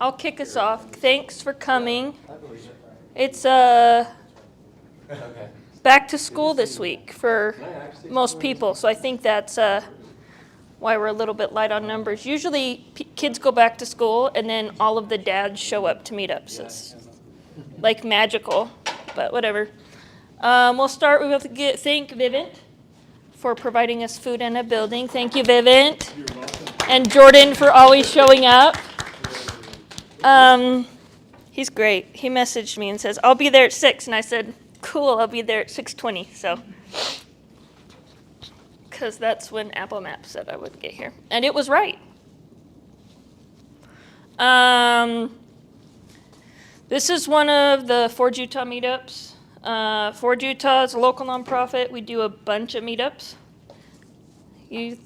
I'll kick us off. Thanks for coming. It's Okay. back to school this week for most people, so I think that's why we're a little bit light on numbers. Usually kids go back to school and then all of the dads show up to meetups. It's like magical, but whatever. We'll start. We have to thank Vivint for providing us food and a building. Thank you, Vivint. You're welcome. And Jordan for always showing up. He's great. He messaged me and says, I'll be there at 6. And I said, cool, I'll be there at 6:20. So, because that's when Apple Maps said I would get here. And it was right. This is one of the Forge Utah meetups. Forge Utah is a local nonprofit. We do a bunch of meetups. You're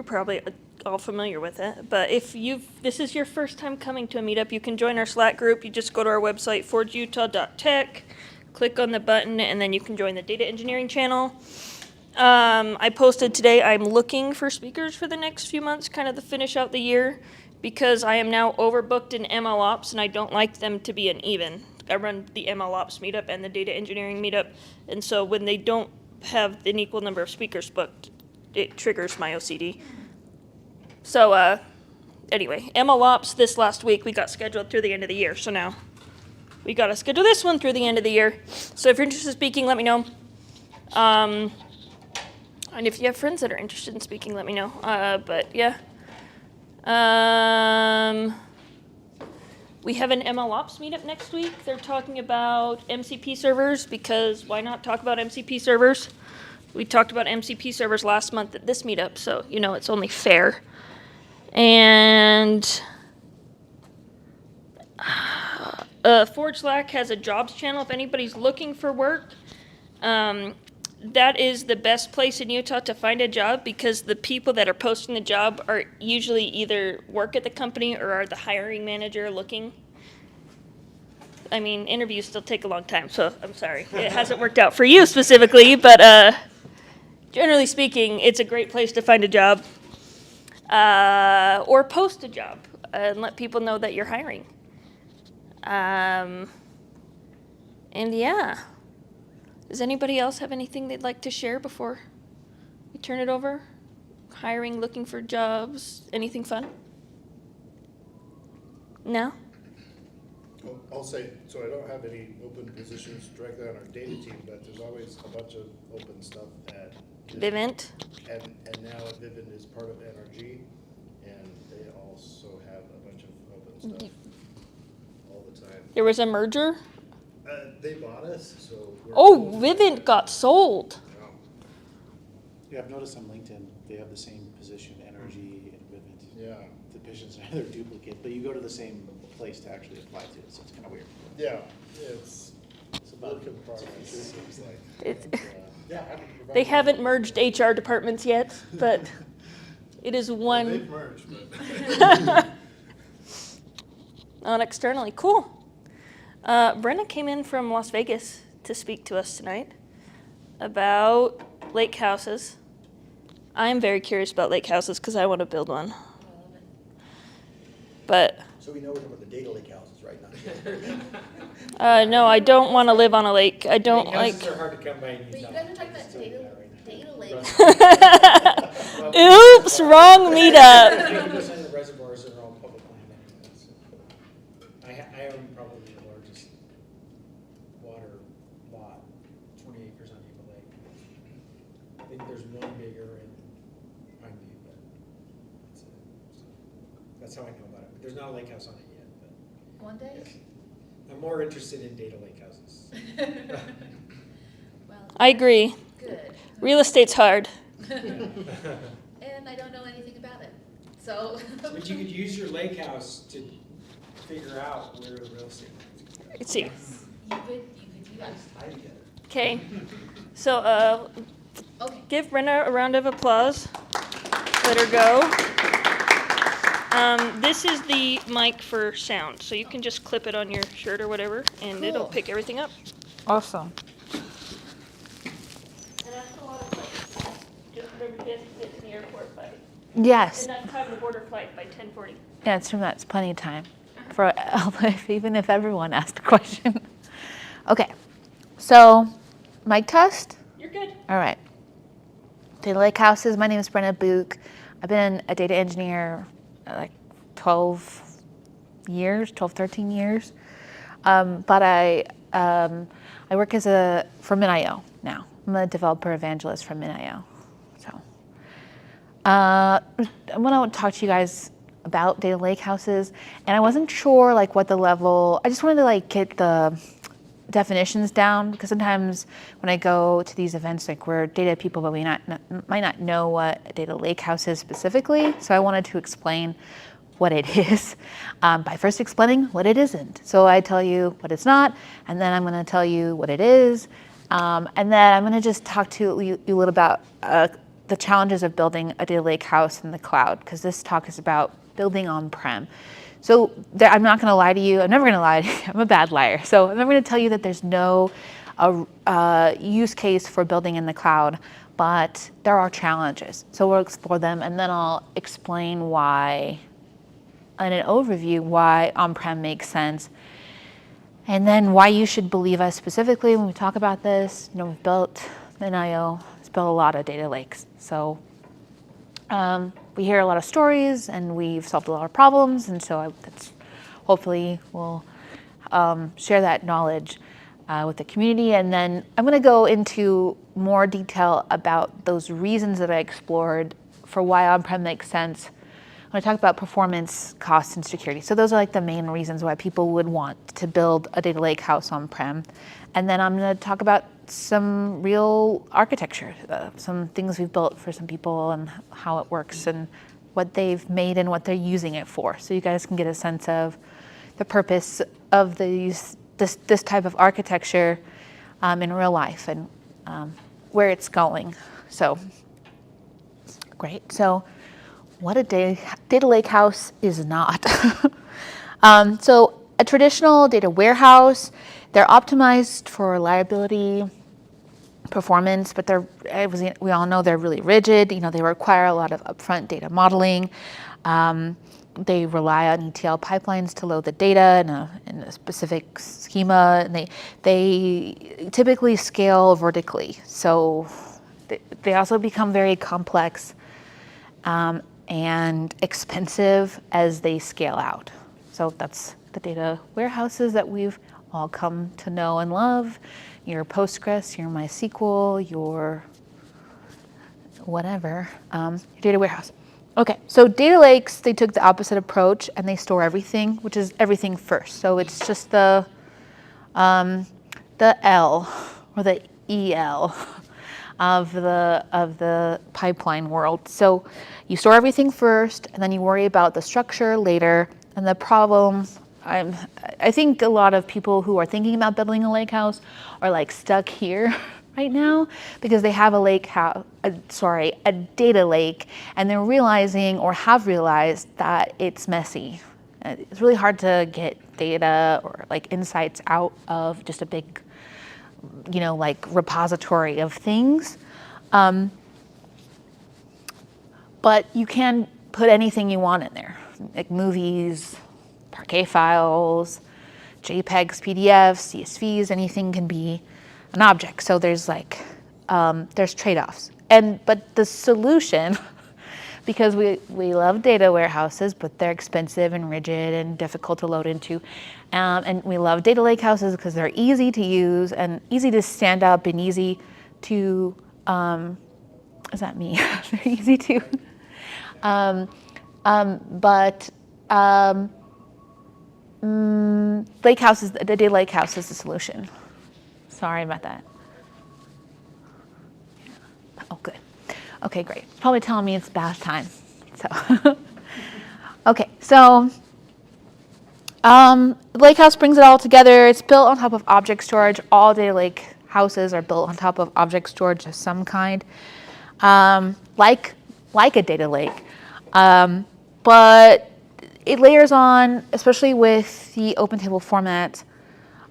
probably all familiar with it, but if this is your first time coming to a meetup, you can join our Slack group. You just go to our website, forgeutah.tech, click on the button, and then you can join the data engineering channel. I posted today, I'm looking for speakers for the next few months, kind of to finish out the year, because I am now overbooked in MLOps, and I don't like them to be uneven. I run the MLOps meetup and the data engineering meetup, and so when they don't have an equal number of speakers booked, it triggers my OCD. So anyway, MLOps this last week, we got scheduled through the end of the year. So now we got to schedule this one through the end of the year. So if you're interested in speaking, let me know. And if you have friends that are interested in speaking, let me know. But yeah. We have an MLOps meetup next week. They're talking about MCP servers because why not talk about MCP servers? We talked about MCP servers last month at this meetup, so it's only fair. And Forge Slack has a jobs channel. If anybody's looking for work, that is the best place in Utah to find a job because the people that are posting the job are usually either work at the company or are the hiring manager looking. I mean, interviews still take a long time, so I'm sorry. It hasn't worked out for you specifically, but generally speaking, it's a great place to find a job. Or post a job and let people know that you're hiring. And yeah. Does anybody else have anything they'd like to share before we turn it over? Hiring, looking for jobs, anything fun? No? I'll say, so I don't have any open positions directly on our data team, but there's always a bunch of open stuff at Vivint. And now Vivint is part of NRG, and they also have a bunch of open stuff all the time. There was a merger? They bought us, so. Vivint got sold. Yeah, I've noticed on LinkedIn, they have the same position, NRG and Vivint. Yeah. The positions are either duplicate, but you go to the same place to actually apply to it, so it's kind of weird. Yeah, it's about work in progress, it seems like. They haven't merged HR departments yet, but it is one. Well, they've merged, but. Not externally. Cool. Brenna came in from Las Vegas to speak to us tonight about lakehouses. I'm very curious about lakehouses because I want to build one. But. So we know we're talking about the data lake houses, right? Not No, I don't want to live on a lake. I don't like. Houses are hard to come by in But you Utah. guys are talking about data lake. Oops, wrong meetup. 50% of the reservoirs are all public land anyway, so. I own probably the largest water lot, 20 acres on Eagle Lake. I think there's one bigger in Pine View, but that's it. So that's how I know about it. But there's not a lake house on it yet, but One day? yes. I'm more interested in data lake houses. Well, I agree. good. Real estate's hard. And I don't know anything about it, so. But you could use your lake house to figure out where the real estate market's going. Let's see. You could do that. Tie together. Okay. So Okay. give Brenna a round of applause. Let her go. This is the mic for sound, so you can just clip it on your shirt or whatever, and it'll Cool. pick everything up. Awesome. And that's a lot of places. Just remember, this fits in the airport, but Yes. And that time the border flight by 10:40. Yeah, it's true. That's plenty of time for even if everyone asked a question. Okay, so mic test. You're good. All right. Data lake houses. My name is Brenna Buuck. I've been a data engineer like 12 years, 12, 13 years. But I work for MinIO now. I'm a developer evangelist for MinIO. So I want to talk to you guys about data lake houses, and I wasn't sure like what the level. I just wanted to like get the definitions down, because sometimes when I go to these events, like we're data people, but we might not know what a data lake house is specifically. So I wanted to explain what it is by first explaining what it isn't. So I tell you what it's not, and then I'm going to tell you what it is, and then I'm going to just talk to you a little about the challenges of building a data lake house in the cloud, because this talk is about building on-prem. So I'm not going to lie to you. I'm never going to lie to you. I'm a bad liar. So I'm never going to tell you that there's no use case for building in the cloud, but there are challenges. So we'll explore them, and then I'll explain why, in an overview, why on-prem makes sense, and then why you should believe us specifically when we talk about this. We've built MinIO, it's built a lot of data lakes. So we hear a lot of stories, and we've solved a lot of problems, and so hopefully we'll share that knowledge with the community. And then I'm going to go into more detail about those reasons that I explored for why on-prem makes sense. I'm going to talk about performance, cost, and security. So those are like the main reasons why people would want to build a data lake house on-prem. And then I'm going to talk about some real architecture, some things we've built for some people and how it works and what they've made and what they're using it for. So you guys can get a sense of the purpose of this type of architecture in real life and where it's going. So great. So what a data lake house is not. So a traditional data warehouse, they're optimized for reliability, performance, but we all know they're really rigid. They require a lot of upfront data modeling. They rely on ETL pipelines to load the data in a specific schema, and they typically scale vertically. So they also become very complex and expensive as they scale out. So that's the data warehouses that we've all come to know and love. Your Postgres, your MySQL, your whatever, your data warehouse. Okay, so data lakes, they took the opposite approach, and they store everything, which is everything first. So it's just the L or the EL of the pipeline world. So you store everything first, and then you worry about the structure later. And the problem, I think a lot of people who are thinking about building a lake house are like stuck here right now because they have a data lake, and they're realizing or have realized that it's messy. It's really hard to get data or like insights out of just a big, like repository of things. But you can put anything you want in there, like movies, Parquet files, JPEGs, PDFs, CSVs, anything can be an object. So there's there's trade-offs. But the solution, because we love data warehouses, but they're expensive and rigid and difficult to load into. And we love data lake houses because they're easy to use and easy to stand up and easy to, is that me? They're easy to, lake houses, the data lake house is the solution. Sorry about that. Oh, good. Okay, great. It's probably telling me it's bath time. So, okay, so lake house brings it all together. It's built on top of object storage. All data lake houses are built on top of object storage of some kind, like a data lake. But it layers on, especially with the open table format,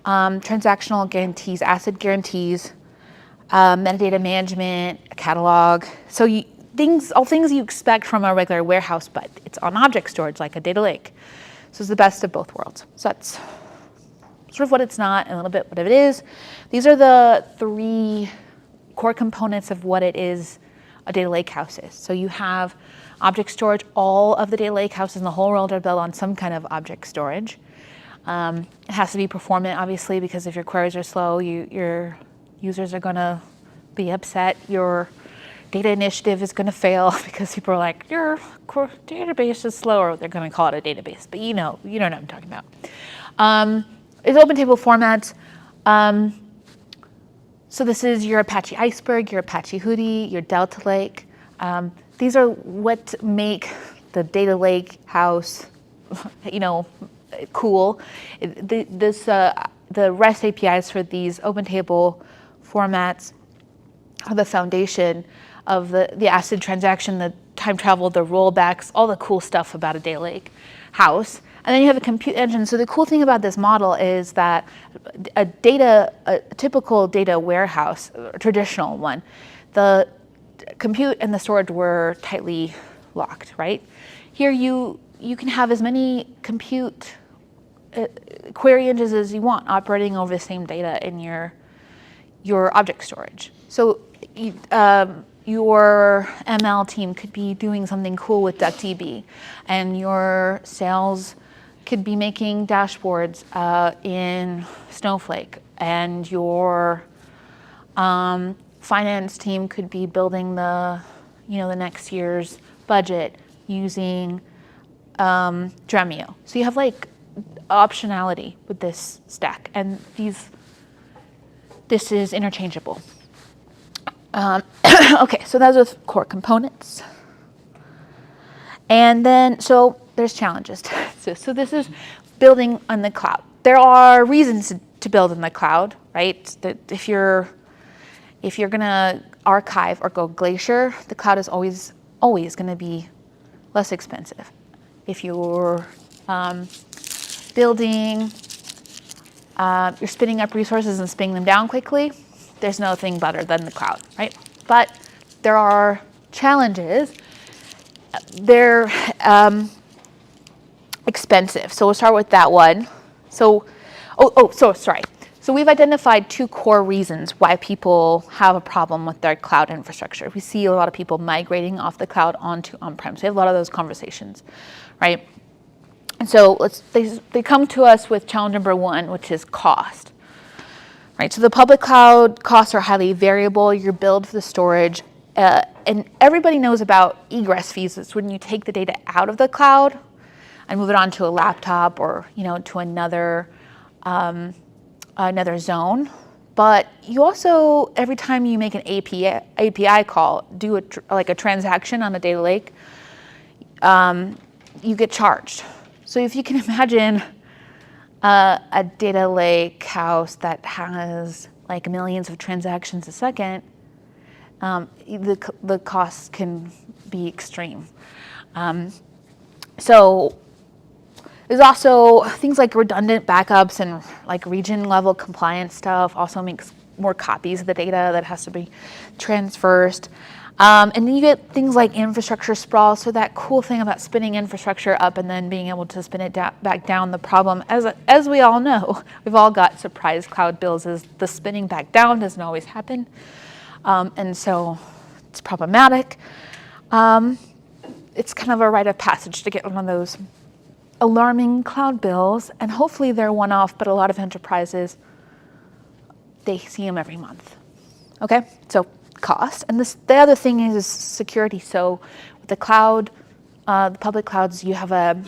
transactional guarantees, ACID guarantees, metadata management, a catalog. So all things you expect from a regular warehouse, but it's on object storage like a data lake. So it's the best of both worlds. So that's sort of what it's not and a little bit what it is. These are the 3 core components of what it is a data lake house is. So you have object storage. All of the data lake houses in the whole world are built on some kind of object storage. It has to be performant, obviously, because if your queries are slow, your users are going to be upset. Your data initiative is going to fail because people are like, your database is slow, or they're going to call it a database. But you know what I'm talking about. It's open table format. So this is your Apache Iceberg, your Apache Hudi, your Delta Lake. These are what make the data lake house, cool. The REST APIs for these open table formats are the foundation of the ACID transaction, the time travel, the rollbacks, all the cool stuff about a data lake house. And then you have a compute engine. So the cool thing about this model is that a typical data warehouse, a traditional one, the compute and the storage were tightly locked, right? Here you can have as many compute query engines as you want operating over the same data in your object storage. So your ML team could be doing something cool with DuckDB, and your sales could be making dashboards in Snowflake, and your finance team could be building the next year's budget using MinIO. So you have like optionality with this stack, and this is interchangeable. Okay, so those are the core components. And then, so there's challenges. So this is building on the cloud. There are reasons to build in the cloud, right? That if you're gonna archive or go Glacier, the cloud is always going to be less expensive. If you're building, you're spinning up resources and spinning them down quickly, there's nothing better than the cloud, right? But there are challenges. They're expensive. So we'll start with that one. So we've identified 2 core reasons why people have a problem with their cloud infrastructure. We see a lot of people migrating off the cloud onto on-prem. So we have a lot of those conversations, right? And so they come to us with challenge number 1, which is cost, right? So the public cloud costs are highly variable. You're billed for the storage, and everybody knows about egress fees. It's when you take the data out of the cloud and move it onto a laptop or to another zone. But you also, every time you make an API call, do a transaction on a data lake, you get charged. So if you can imagine a data lake house that has like millions of transactions a second, the costs can be extreme. So there's also things like redundant backups and like region level compliance stuff also makes more copies of the data that has to be transversed. And then you get things like infrastructure sprawl. So that cool thing about spinning infrastructure up and then being able to spin it back down, the problem, as we all know, we've all got surprise cloud bills, is the spinning back down doesn't always happen. And so it's problematic. It's kind of a rite of passage to get one of those alarming cloud bills, and hopefully they're one-off, but a lot of enterprises, they see them every month. Okay, so cost. And the other thing is security. So with the cloud, the public clouds, you have a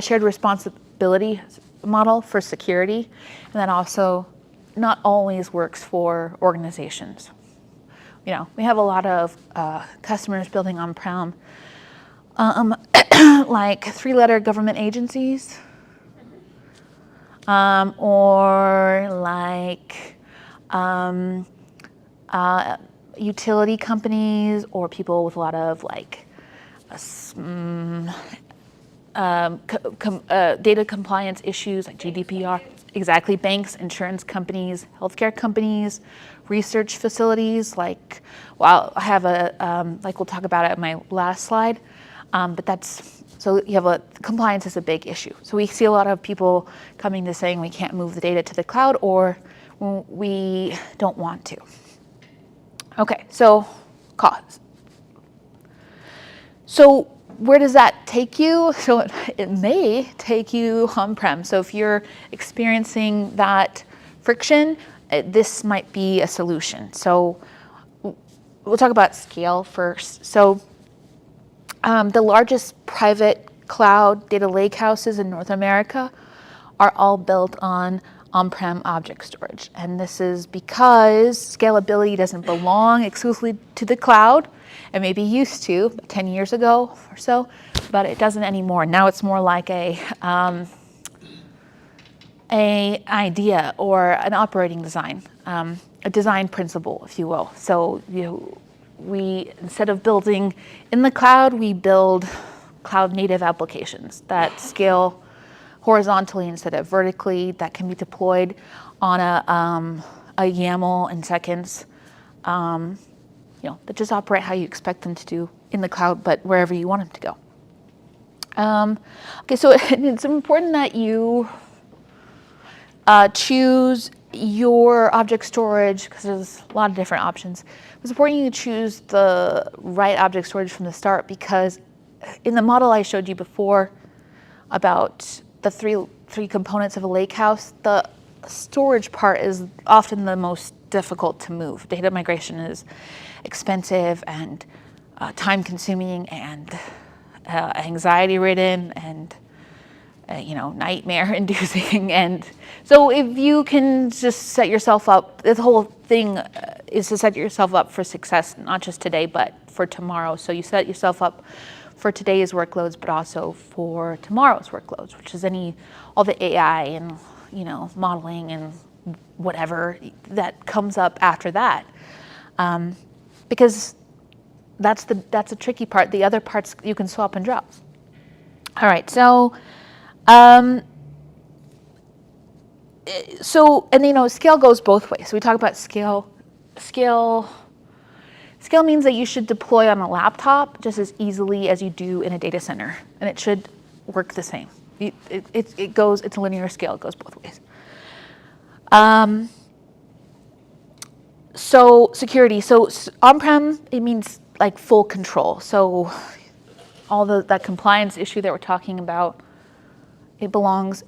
shared responsibility model for security, and that also not always works for organizations. We have a lot of customers building on-prem, like 3-letter government agencies, or like utility companies, or people with a lot of like data compliance issues like GDPR, exactly. Banks, insurance companies, healthcare companies, research facilities. Like, well, I have like we'll talk about it in my last slide. But so you have compliance is a big issue. So we see a lot of people coming to saying we can't move the data to the cloud or we don't want to. Okay, so cost. So where does that take you? So it may take you on-prem. So if you're experiencing that friction, this might be a solution. So we'll talk about scale first. So the largest private cloud data lakehouses in North America are all built on-prem object storage. And this is because scalability doesn't belong exclusively to the cloud. It maybe used to 10 years ago or so, but it doesn't anymore. Now it's more like a idea or an operating design, a design principle, if you will. So we, instead of building in the cloud, we build cloud native applications that scale horizontally instead of vertically, that can be deployed on a YAML in seconds, that just operate how you expect them to do in the cloud, but wherever you want them to go. Okay, so it's important that you choose your object storage, because there's a lot of different options. It's important you choose the right object storage from the start, because in the model I showed you before about the three components of a lake house, the storage part is often the most difficult to move. Data migration is expensive and time consuming and anxiety ridden and nightmare inducing. And so if you can just set yourself up, the whole thing is to set yourself up for success, not just today, but for tomorrow. So you set yourself up for today's workloads, but also for tomorrow's workloads, which is all the AI and modeling and whatever that comes up after that, because that's the tricky part. The other parts you can swap and drop. All right, so scale goes both ways. So we talk about scale. Scale means that you should deploy on a laptop just as easily as you do in a data center, and it should work the same. It's a linear scale. It goes both ways. So security. So on-prem, it means like full control. So all that compliance issue that we're talking about, it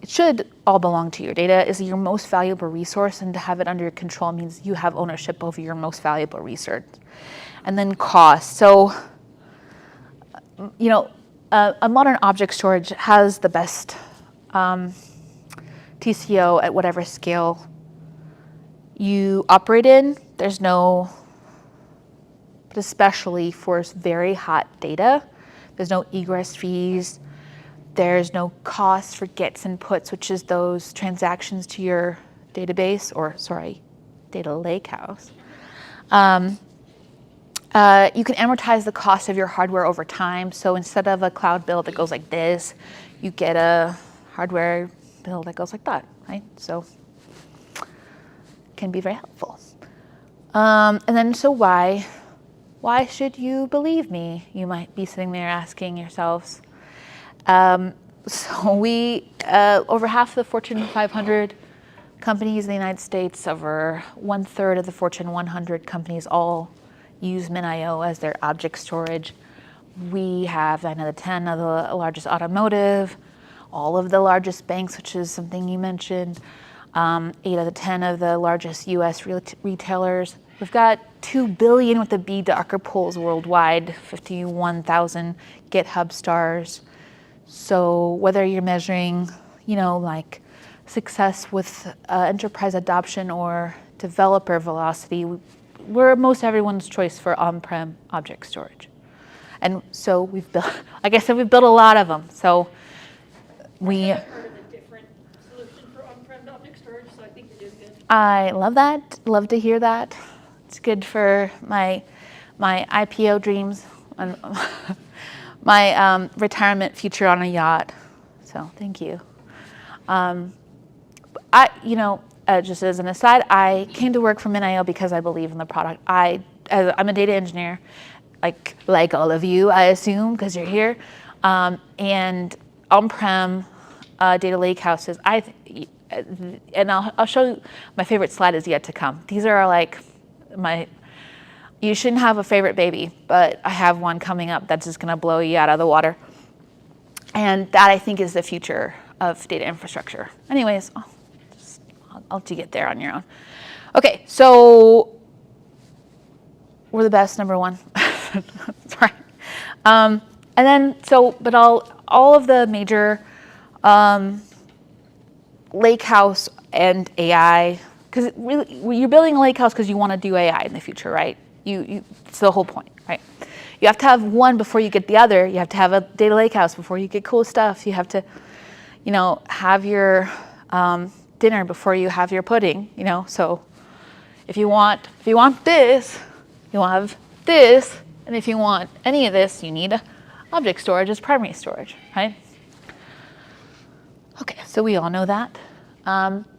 should all belong to you. Your data is your most valuable resource, and to have it under your control means you have ownership over your most valuable research. And then cost. So, a modern object storage has the best TCO at whatever scale you operate in. But especially for very hot data, there's no egress fees. There's no cost for gets and puts, which is those transactions to your database, data lakehouse. You can amortize the cost of your hardware over time. So instead of a cloud bill that goes like this, you get a hardware bill that goes like that, right? So it can be very helpful. And then, so why should you believe me? You might be sitting there asking yourselves. So we, over half the Fortune 500 companies in the United States, over 1/3 of the Fortune 100 companies all use MinIO as their object storage. We have 9 out of 10 of the largest automotive, all of the largest banks, which is something you mentioned, 8 out of 10 of the largest US retailers. We've got 2 billion with the B Docker pulls worldwide, 51,000 GitHub stars. So whether you're measuring, like success with enterprise adoption or developer velocity, we're most everyone's choice for on-prem object storage. And so we've built, like I said, we've built a lot of them. So we... I've heard of a different solution for on-prem object storage, so I think you're doing good. I love that. Love to hear that. It's good for my IPO dreams and my retirement future on a yacht. So thank you. Just as an aside, I came to work for MinIO because I believe in the product. I'm a data engineer, like all of you, I assume, because you're here. And on-prem data lakehouses, and I'll show you, my favorite slide is yet to come. These are like you shouldn't have a favorite baby, but I have one coming up that's just going to blow you out of the water. And that, I think, is the future of data infrastructure. Anyways, I'll let you get there on your own. Okay, so we're the best, number one. Sorry. And then, but all of the major lake house and AI, because really, you're building a lake house because you want to do AI in the future, right? It's the whole point, right? You have to have one before you get the other. You have to have a data lake house before you get cool stuff. You have to, have your dinner before you have your pudding. So if you want this, you'll have this, and if you want any of this, you need object storage as primary storage, right? Okay, so we all know that.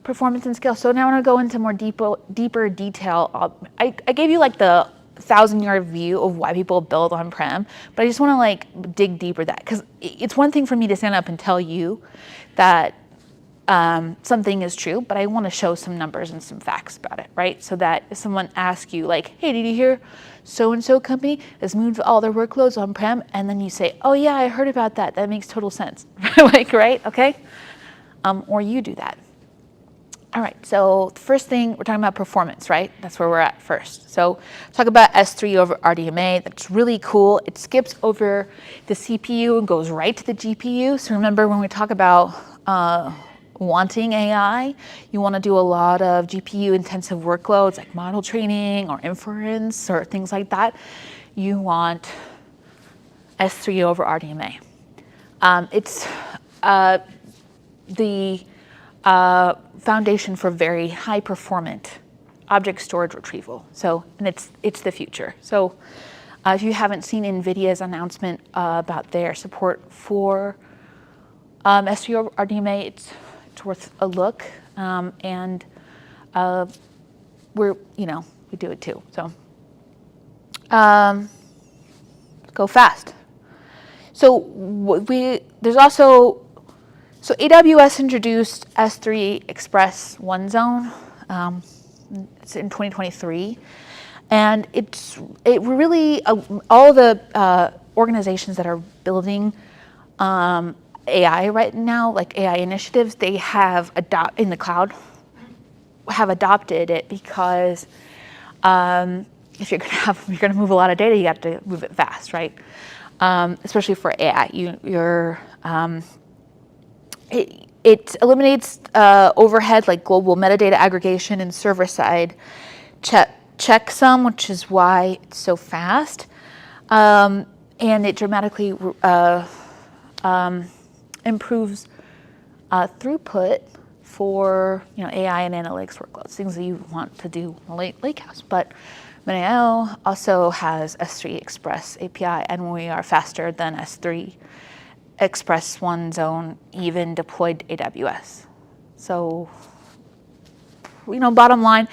Performance and scale. So now I want to go into more deeper detail. I gave you like the 1,000-yard view of why people build on-prem, but I just want to like dig deeper that, because it's one thing for me to stand up and tell you that something is true, but I want to show some numbers and some facts about it, right? So that if someone asks you like, hey, did you hear so-and-so company has moved all their workloads on-prem? And then you say, oh yeah, I heard about that. That makes total sense, right? Okay. Or you do that. All right, so the first thing, we're talking about performance, right? That's where we're at first. So talk about S3 over RDMA. That's really cool. It skips over the CPU and goes right to the GPU. So remember, when we talk about wanting AI, you want to do a lot of GPU-intensive workloads like model training or inference or things like that. You want S3 over RDMA. It's the foundation for very high performant object storage retrieval. So, and it's the future. So if you haven't seen NVIDIA's announcement about their support for S3 over RDMA, it's worth a look. And we do it too. So go fast. So So AWS introduced S3 Express One Zone. It's in 2023, and it really all the organizations that are building AI right now, like AI initiatives, they have in the cloud have adopted it because if you're gonna move a lot of data, you have to move it fast, right? Especially for AI, It eliminates overhead like global metadata aggregation and server-side checksum, which is why it's so fast. And it dramatically improves throughput for AI and analytics workloads, things that you want to do in a lakehouse. But MinIO also has S3 Express API, and we are faster than S3 Express One Zone, even deployed AWS. So, bottom line,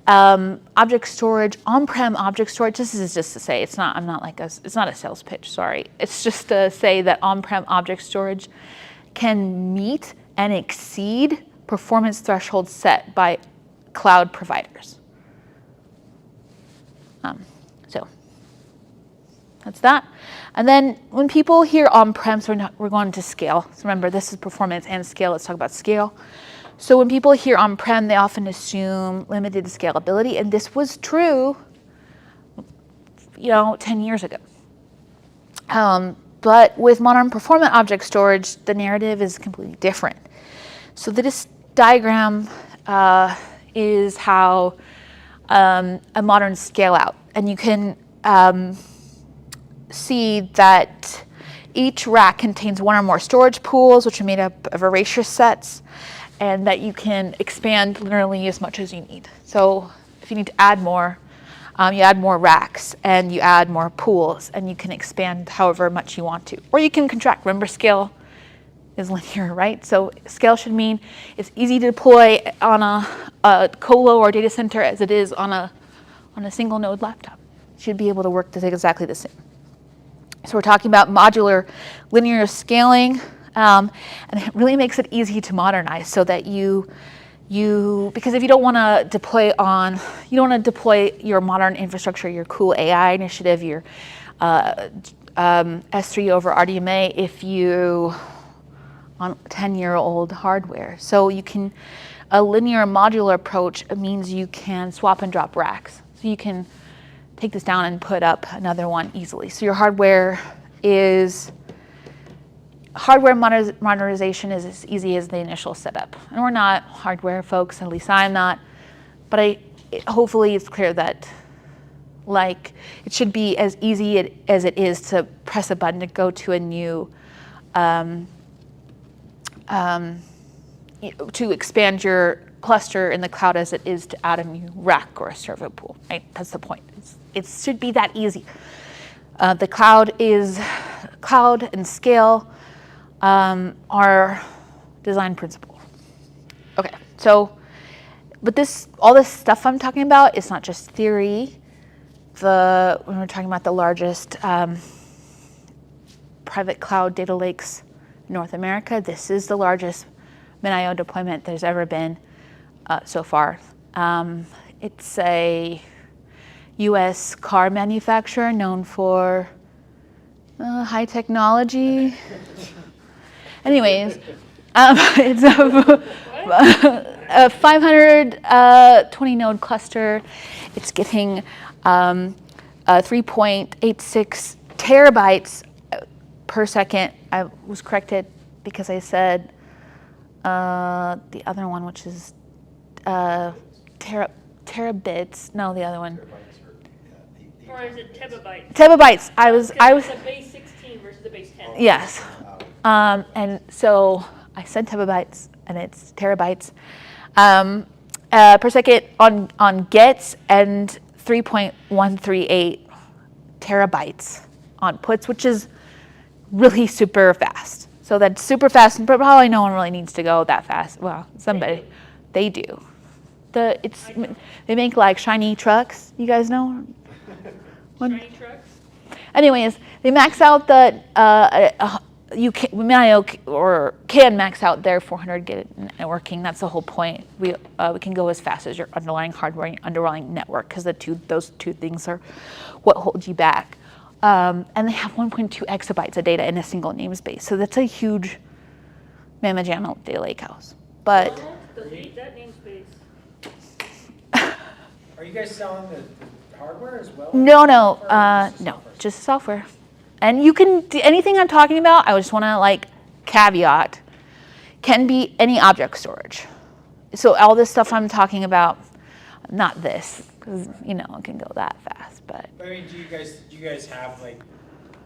object storage, on-prem object storage. This is just to say, it's not a sales pitch. Sorry, it's just to say that on-prem object storage can meet and exceed performance thresholds set by cloud providers. So that's that. And then when people hear on-prem, so we're going to scale. So remember, this is performance and scale. Let's talk about scale. So when people hear on-prem, they often assume limited scalability, and this was true, 10 years ago. But with modern performant object storage, the narrative is completely different. So this diagram is how a modern scale out, and you can see that each rack contains one or more storage pools, which are made up of erasure sets, and that you can expand literally as much as you need. So if you need to add more, you add more racks and you add more pools, and you can expand however much you want to. Or you can contract. Remember, scale is linear, right? So scale should mean it's easy to deploy on a colo or data center as it is on a single node laptop. It should be able to work exactly the same. So we're talking about modular linear scaling, and it really makes it easy to modernize so that because if you don't want to deploy your modern infrastructure, your cool AI initiative, your S3 over RDMA, if you on 10-year-old hardware. So a linear modular approach means you can swap and drop racks. So you can take this down and put up another one easily. So your hardware modernization is as easy as the initial setup. And we're not hardware folks, at least I'm not, but hopefully it's clear that it should be as easy as it is to press a button to go to a new, to expand your cluster in the cloud as it is to add a new rack or a server pool, right? That's the point. It should be that easy. The cloud and scale are design principle. Okay, so, but all this stuff I'm talking about is not just theory. When we're talking about the largest private cloud data lakes in North America, this is the largest MinIO deployment there's ever been so far. It's a U.S. car manufacturer known for high technology. Anyways, it's a 520 node cluster. It's getting 3.86 terabytes per second. I was corrected because I said the other one, which is terabits. No, the other one. Or is it terabytes? Terabytes. I was. It's a base 16 versus the base 10. Yes. And so I said terabytes, and it's terabytes per second on gets, and 3.138 terabytes on puts, which is really super fast. So that's super fast, but probably no one really needs to go that fast. Well, somebody, they do. They make like shiny trucks. You guys know? Shiny trucks? Anyways, they max out MinIO can max out their 400 gig networking. That's the whole point. We can go as fast as your underlying hardware and underlying network, because those two things are what hold you back. And they have 1.2 exabytes of data in a single namespace. So that's a huge mamma jamma data lakehouse. But Delete that namespace. Are you guys selling the hardware as well? no, Or just no, software? just software. And you can do anything I'm talking about. I just want to caveat, can be any object storage. So all this stuff I'm talking about, not this, because it can go that fast. But I mean, do you guys have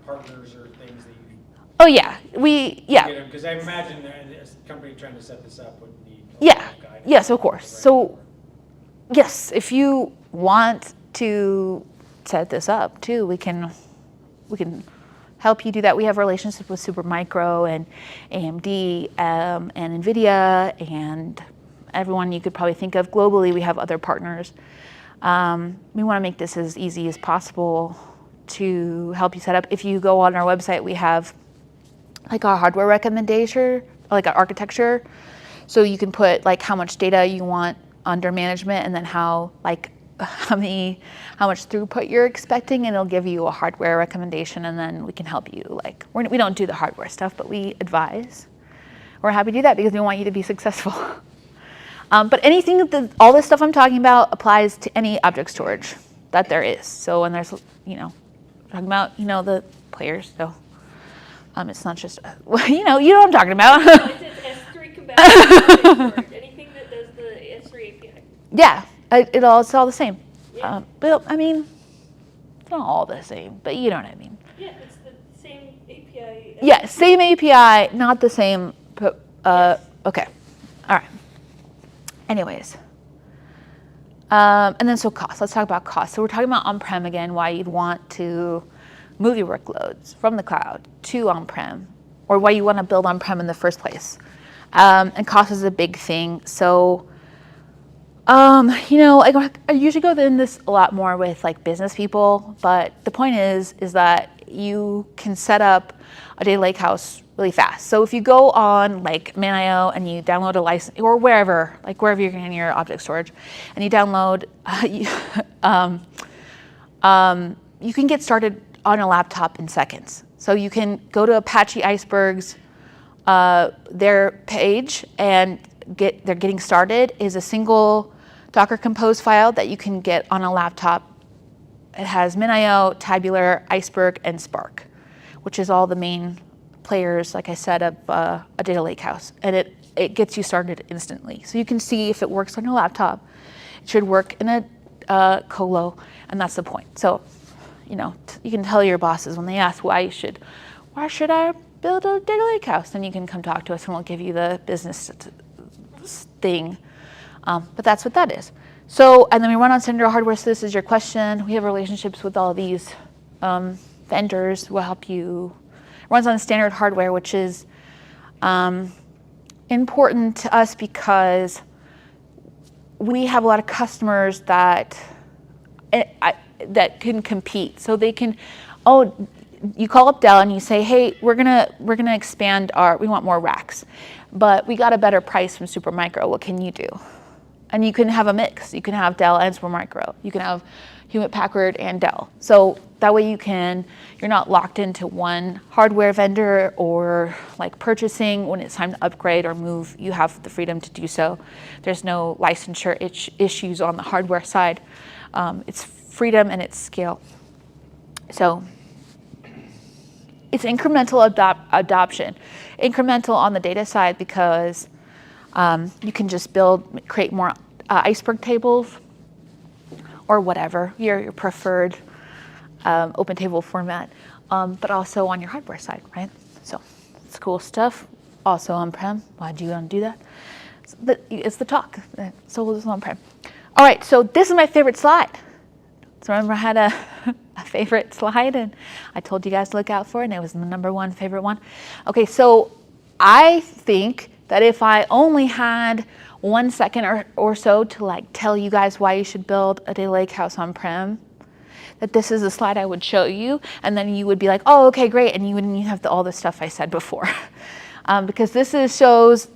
partners or things that you oh yeah, get them? Because I imagine that a company trying to set this up would need a lot of guidance. Yes, of course. Right? So yes, if you want to set this up too, we can help you do that. We have relationships with Supermicro and AMD and NVIDIA and everyone you could probably think of globally. We have other partners. We want to make this as easy as possible to help you set up. If you go on our website, we have our hardware recommendation, our architecture. So you can put how much data you want under management, and then how much throughput you're expecting, and it'll give you a hardware recommendation, and then we can help you. We don't do the hardware stuff, but we advise. We're happy to do that because we want you to be successful. But all this stuff I'm talking about applies to any object storage that there is. So when there's, talking about, the players. So it's not just, you know what I'm talking about. It's S3 compatible. Anything that does the S3 API. Yeah, it's all the same. Yeah. But I mean, it's not all the same, but you know what I mean. Yeah, it's the same API. Yeah, same API, not the same. Yes. Okay, all right. Anyways, and then cost. Let's talk about cost. So we're talking about on-prem again. Why you'd want to move your workloads from the cloud to on-prem or why you want to build on-prem in the first place. And cost is a big thing. So, I usually go in this a lot more with like business people, but the point is that you can set up a data lakehouse really fast. So if you go on like MinIO and you download a license, or wherever you're getting your object storage, and you download, you can get started on a laptop in seconds. So you can go to Apache Iceberg's their page, and they're getting started is a single Docker Compose file that you can get on a laptop. It has MinIO, Tabular, Iceberg, and Spark, which is all the main players, like I said, of a data lakehouse. And it gets you started instantly. So you can see if it works on your laptop. It should work in a colo, and that's the point. So, you can tell your bosses when they ask why should I build a data lakehouse, then you can come talk to us and we'll give you the business thing. But that's what that is. So, and then we run on standard hardware. So this is your question. We have relationships with all these vendors who will help you. It runs on standard hardware, which is important to us because we have a lot of customers that can compete. So they can, you call up Dell and you say, hey, we're gonna expand we want more racks, but we got a better price from Supermicro. What can you do? And you can have a mix. You can have Dell and Supermicro. You can have Hewlett-Packard and Dell. So that way you're not locked into one hardware vendor or like purchasing when it's time to upgrade or move. You have the freedom to do so. There's no licensure issues on the hardware side. It's freedom and it's scale. So it's incremental adoption. Incremental on the data side because you can just create more Iceberg tables or whatever, your preferred open table format, but also on your hardware side, right? So it's cool stuff. Also on-prem. Why'd you want to do that? It's the talk. So we'll just on-prem. All right, so this is my favorite slide. So remember I had a favorite slide and I told you guys to look out for it and it was the #1 favorite one. Okay, so I think that if I only had 1 second or so to like tell you guys why you should build a data lakehouse on-prem, that this is the slide I would show you, and then you would be like, oh, okay, great, and you wouldn't even have all the stuff I said before. Because this shows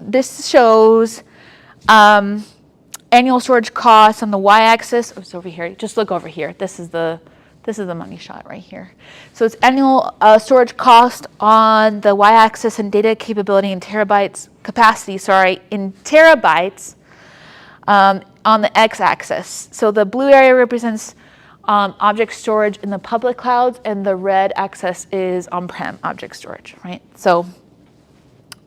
annual storage costs on the y-axis. Oh, it's over here. Just look over here. This is the money shot right here. So it's annual storage cost on the y-axis and data capability in capacity in terabytes on the x-axis. So the blue area represents object storage in the public clouds, and the red axis is on-prem object storage, right? So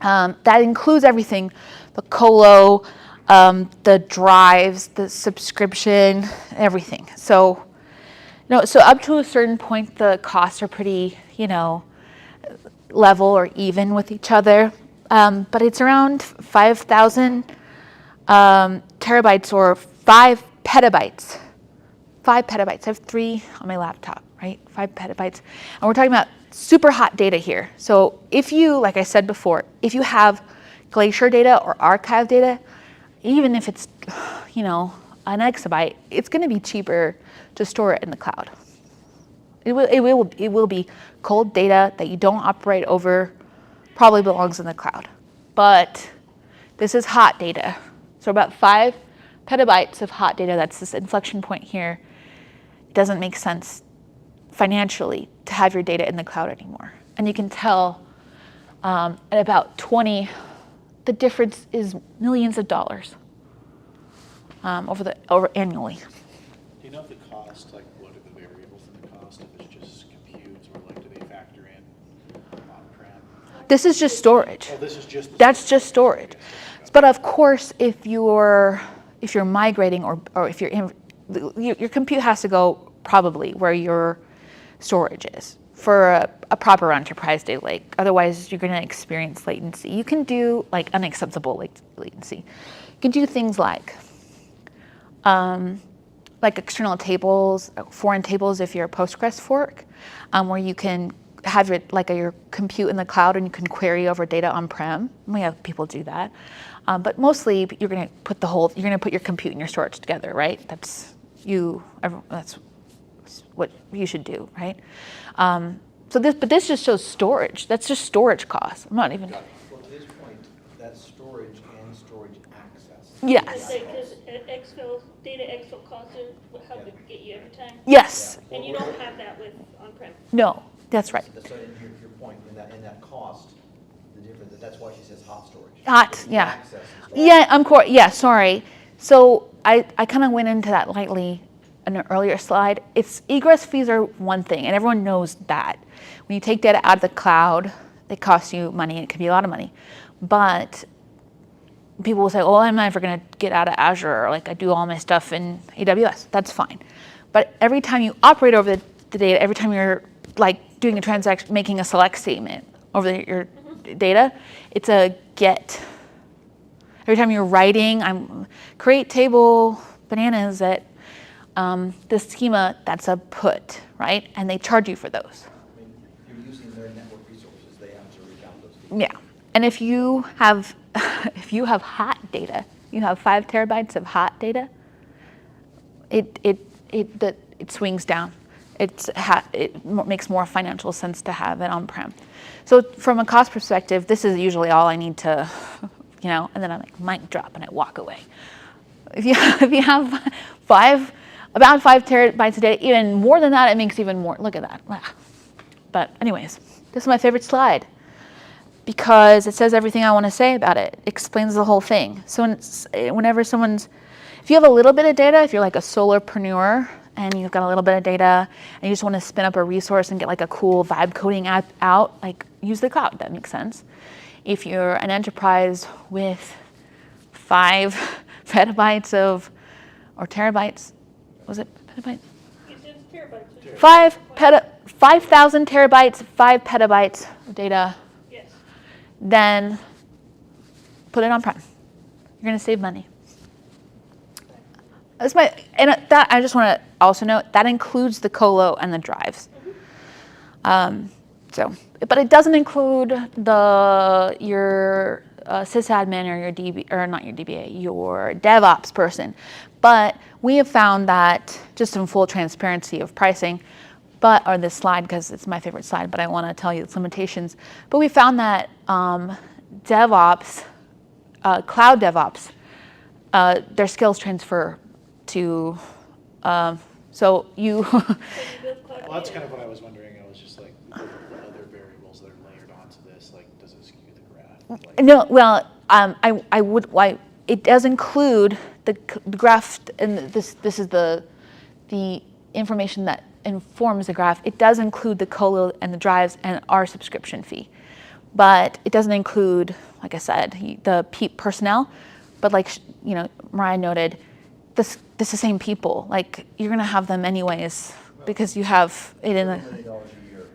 that includes everything, the colo, the drives, the subscription, everything. So, so up to a certain point, the costs are pretty, level or even with each other. But it's around 5,000 terabytes or 5 petabytes. 5 petabytes. I have 3 on my laptop, right? 5 petabytes. And we're talking about super hot data here. So if you, like I said before, if you have Glacier data or archive data, even if it's, an exabyte, it's going to be cheaper to store it in the cloud. It will be cold data that you don't operate over, probably belongs in the cloud. But this is hot data. So about 5 petabytes of hot data, that's this inflection point here. It doesn't make sense financially to have your data in the cloud anymore. And you can tell at about 20, the difference is millions of dollars over annually. Do you know if the cost, like what are the variables in the cost, if it's just compute or like do they factor in on-prem? This is just storage. Oh, this is just That's just storage. But of course, if you're migrating or if your compute has to go probably where your storage is for a proper enterprise data lake. Otherwise, you're going to experience latency. You can do like unacceptable latency. You can do things like external tables, foreign tables if you're a Postgres fork, where you can have your compute in the cloud and you can query over data on-prem. We have people do that. But mostly you're going to put your compute and your storage together, right? That's what you should do, right? But this just shows storage. That's just storage costs. I'm not even. Well, to this point, that's storage and storage access. Yes. Because data exfil costs are how to get you every time. Yes. And you don't have that with on-prem. No, that's right. So in your point, in that cost, the difference, that's why she says hot storage. Hot, yeah. Access and storage. Yeah, sorry. So I kind of went into that lightly in an earlier slide. Egress fees are one thing, and everyone knows that. When you take data out of the cloud, it costs you money. It can be a lot of money. But people will say, oh, I'm never going to get out of Azure, or like I do all my stuff in AWS. That's fine. But every time you operate over the data, every time you're like doing a transaction, making a select statement over your data, it's a get. Every time you're writing, create table bananas at this schema, that's a put, right? And they charge you for those. I mean, you're using their network resources, they have to recount those fees. Yeah. And if you have hot data, you have 5 terabytes of hot data, it swings down. It makes more financial sense to have it on-prem. So from a cost perspective, this is usually all I need to, and then I'm like, mic drop, and I walk away. If you have about 5 terabytes a day, even more than that, it makes even more. Look at that. But anyways, this is my favorite slide because it says everything I want to say about it. It explains the whole thing. So whenever if you have a little bit of data, if you're like a solopreneur and you've got a little bit of data and you just want to spin up a resource and get like a cool vibe coding app out, like use the cloud. That makes sense. If you're an enterprise with 5 petabytes or terabytes, was it petabytes? It's terabytes. 5,000 terabytes, 5 petabytes of data, Yes. then put it on-prem. You're going to save money. That I just want to also note, that includes the colo and the drives. But it doesn't include your sysadmin or your not your DBA, your DevOps person. But we have found that, just in full transparency of pricing, or this slide, because it's my favorite slide, but I want to tell you its limitations. But we found that DevOps, cloud DevOps, their skills transfer to, so you. Well, that's kind of what I was wondering. I was just like, the other variables that are layered onto this, like, does it skew the graph? Like, No, well, it does include the graph, and this is the information that informs the graph. It does include the colo and the drives and our subscription fee, but it doesn't include, like I said, the personnel. But like Mariah noted, this is the same people. Like you're gonna have them anyways because you have it in the. $1 million a year,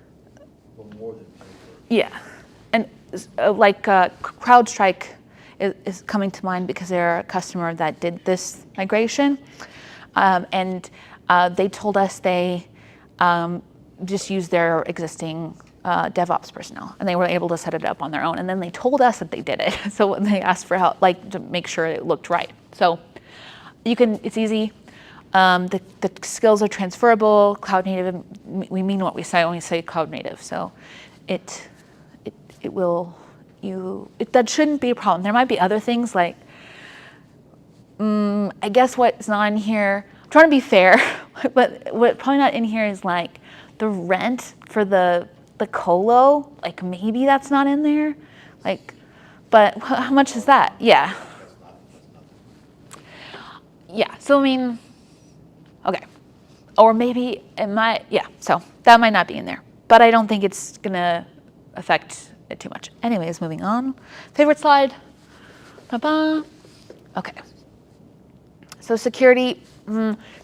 or more than paid for. Yeah, and CrowdStrike is coming to mind because they're a customer that did this migration, and they told us they just used their existing DevOps personnel, and they were able to set it up on their own. And then they told us that they did it, so when they asked for help, like to make sure it looked right. So it's easy. The skills are transferable. Cloud native, we mean what we say when we say cloud native. So that shouldn't be a problem. There might be other things like, I guess what's not in here, I'm trying to be fair, but what probably not in here is like the rent for the colo, like maybe that's not in there. Like, but how much is that? Yeah. Yeah, so I mean, okay. Or maybe it might, yeah, so that might not be in there. But I don't think it's gonna affect it too much. Anyways, moving on. Favorite slide? Ba-ba. Okay. So security,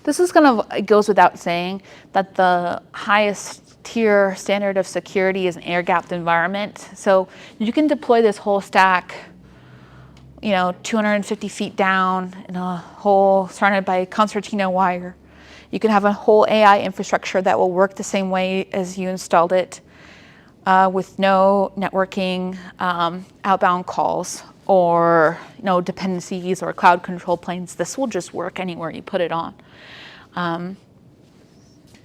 this is it goes without saying that the highest tier standard of security is an air-gapped environment. So you can deploy this whole stack 250 feet down in a hole surrounded by concertina wire. You can have a whole AI infrastructure that will work the same way as you installed it. with no networking, outbound calls, or no dependencies or cloud control planes. This will just work anywhere you put it on.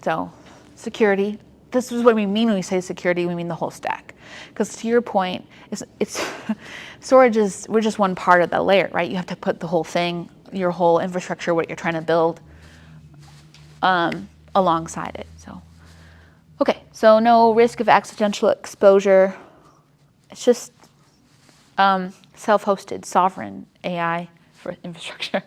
So security, this is what we mean when we say security, we mean the whole stack. Because to your point, it's storage is, we're just one part of the layer, right? You have to put the whole thing, your whole infrastructure, what you're trying to build, alongside it. So, okay, so no risk of accidental exposure. It's just self-hosted, sovereign AI for infrastructure.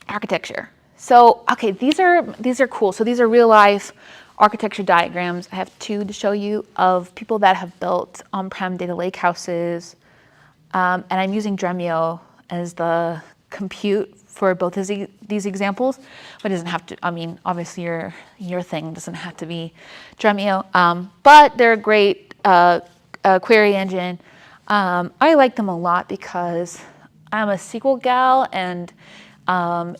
Architecture. So, okay, these are cool. So these are real life architecture diagrams. I have 2 to show you of people that have built on-prem data lakehouses. And I'm using MinIO as the compute for both of these examples, but it doesn't have to, I mean, obviously your thing doesn't have to be MinIO, but they're a great query engine. I like them a lot because I'm a SQL gal, and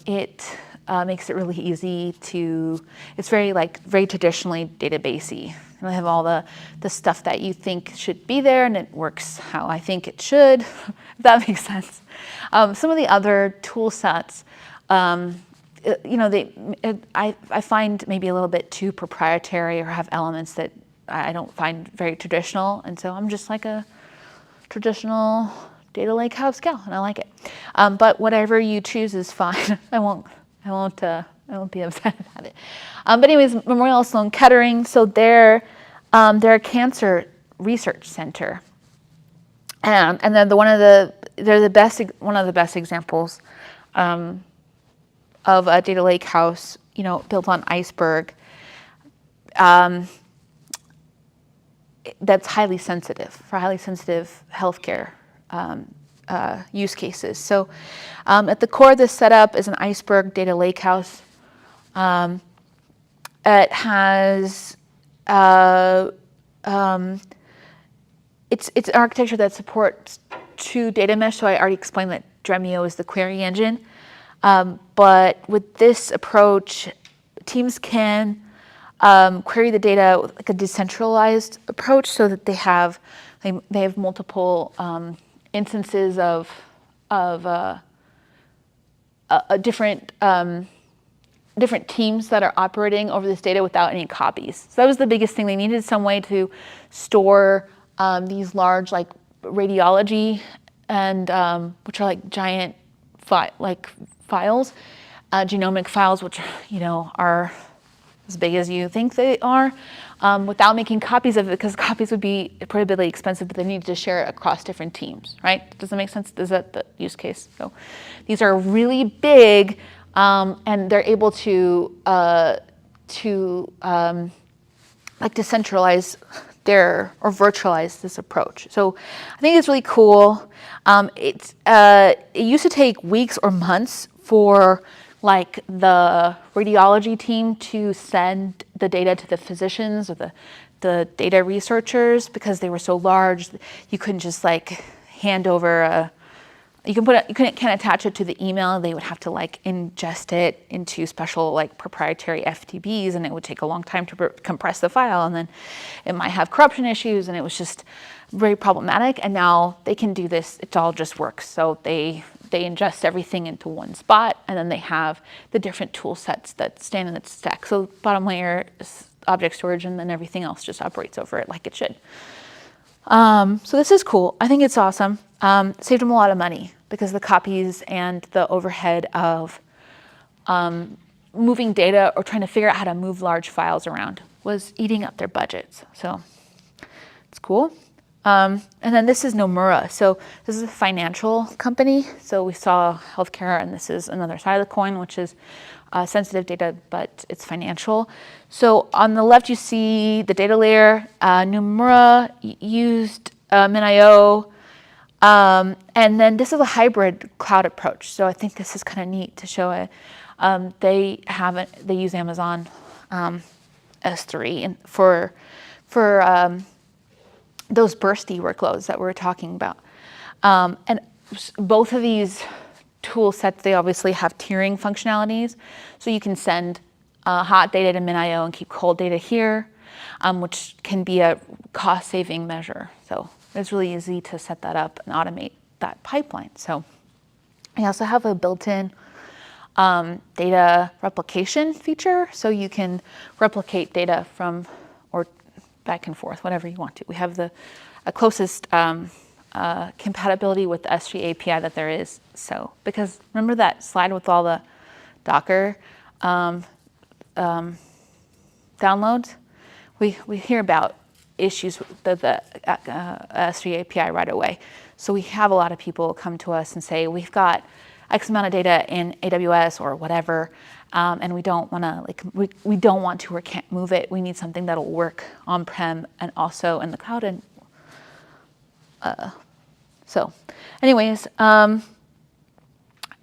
it makes it really easy to, it's very traditionally databasey. And I have all the stuff that you think should be there, and it works how I think it should, if that makes sense. Some of the other tool sets, I find maybe a little bit too proprietary or have elements that I don't find very traditional. And so I'm just like a traditional data lake house gal, and I like it. But whatever you choose is fine. I won't be upset about it. But anyways, Memorial Sloan Kettering. So they're a cancer research center, and then they're one of the best examples of a data lake house, built on Iceberg. That's highly sensitive for highly sensitive healthcare use cases. So at the core of this setup is an Iceberg data lakehouse. It has it's an architecture that supports 2 data mesh. So I already explained that MinIO is the query engine. But with this approach, teams can query the data with like a decentralized approach, so that they have multiple instances of different teams that are operating over this data without any copies. So that was the biggest thing. They needed some way to store these large radiology and which are giant files, genomic files, which are as big as you think they are, without making copies of it, because copies would be prohibitively expensive, but they needed to share it across different teams, right? Does that make sense? Is that the use case? So these are really big, and they're able to decentralize or virtualize this approach. So I think it's really cool. It used to take weeks or months for the radiology team to send the data to the physicians or the data researchers, because they were so large. You couldn't just hand over can't attach it to the email. They would have to ingest it into special proprietary FTPs, and it would take a long time to compress the file, and then it might have corruption issues, and it was just very problematic. And now they can do this. It all just works. So they ingest everything into one spot, and then they have the different tool sets that stand in its stack. So bottom layer is object storage, and then everything else just operates over it like it should. So this is cool. I think it's awesome. Saved them a lot of money, because the copies and the overhead of moving data or trying to figure out how to move large files around was eating up their budgets. So it's cool. And then this is Nomura. So this is a financial company. So we saw healthcare, and this is another side of the coin, which is sensitive data, but it's financial. So on the left, you see the data layer. Nomura used MinIO. And then this is a hybrid cloud approach. So I think this is kind of neat to show it. They use Amazon S3 and for those bursty workloads that we're talking about. And both of these tool sets, they obviously have tiering functionalities. So you can send hot data to MinIO and keep cold data here. which can be a cost-saving measure. So it's really easy to set that up and automate that pipeline. So I also have a built-in data replication feature, so you can replicate data from or back and forth, whatever you want to. We have the closest compatibility with the S3 API that there is. So, because remember that slide with all the Docker downloads? We hear about issues with the S3 API right away. So we have a lot of people come to us and say, we've got X amount of data in AWS or whatever, and we don't want to we don't want to or can't move it. We need something that'll work on-prem and also in the cloud. And so anyways,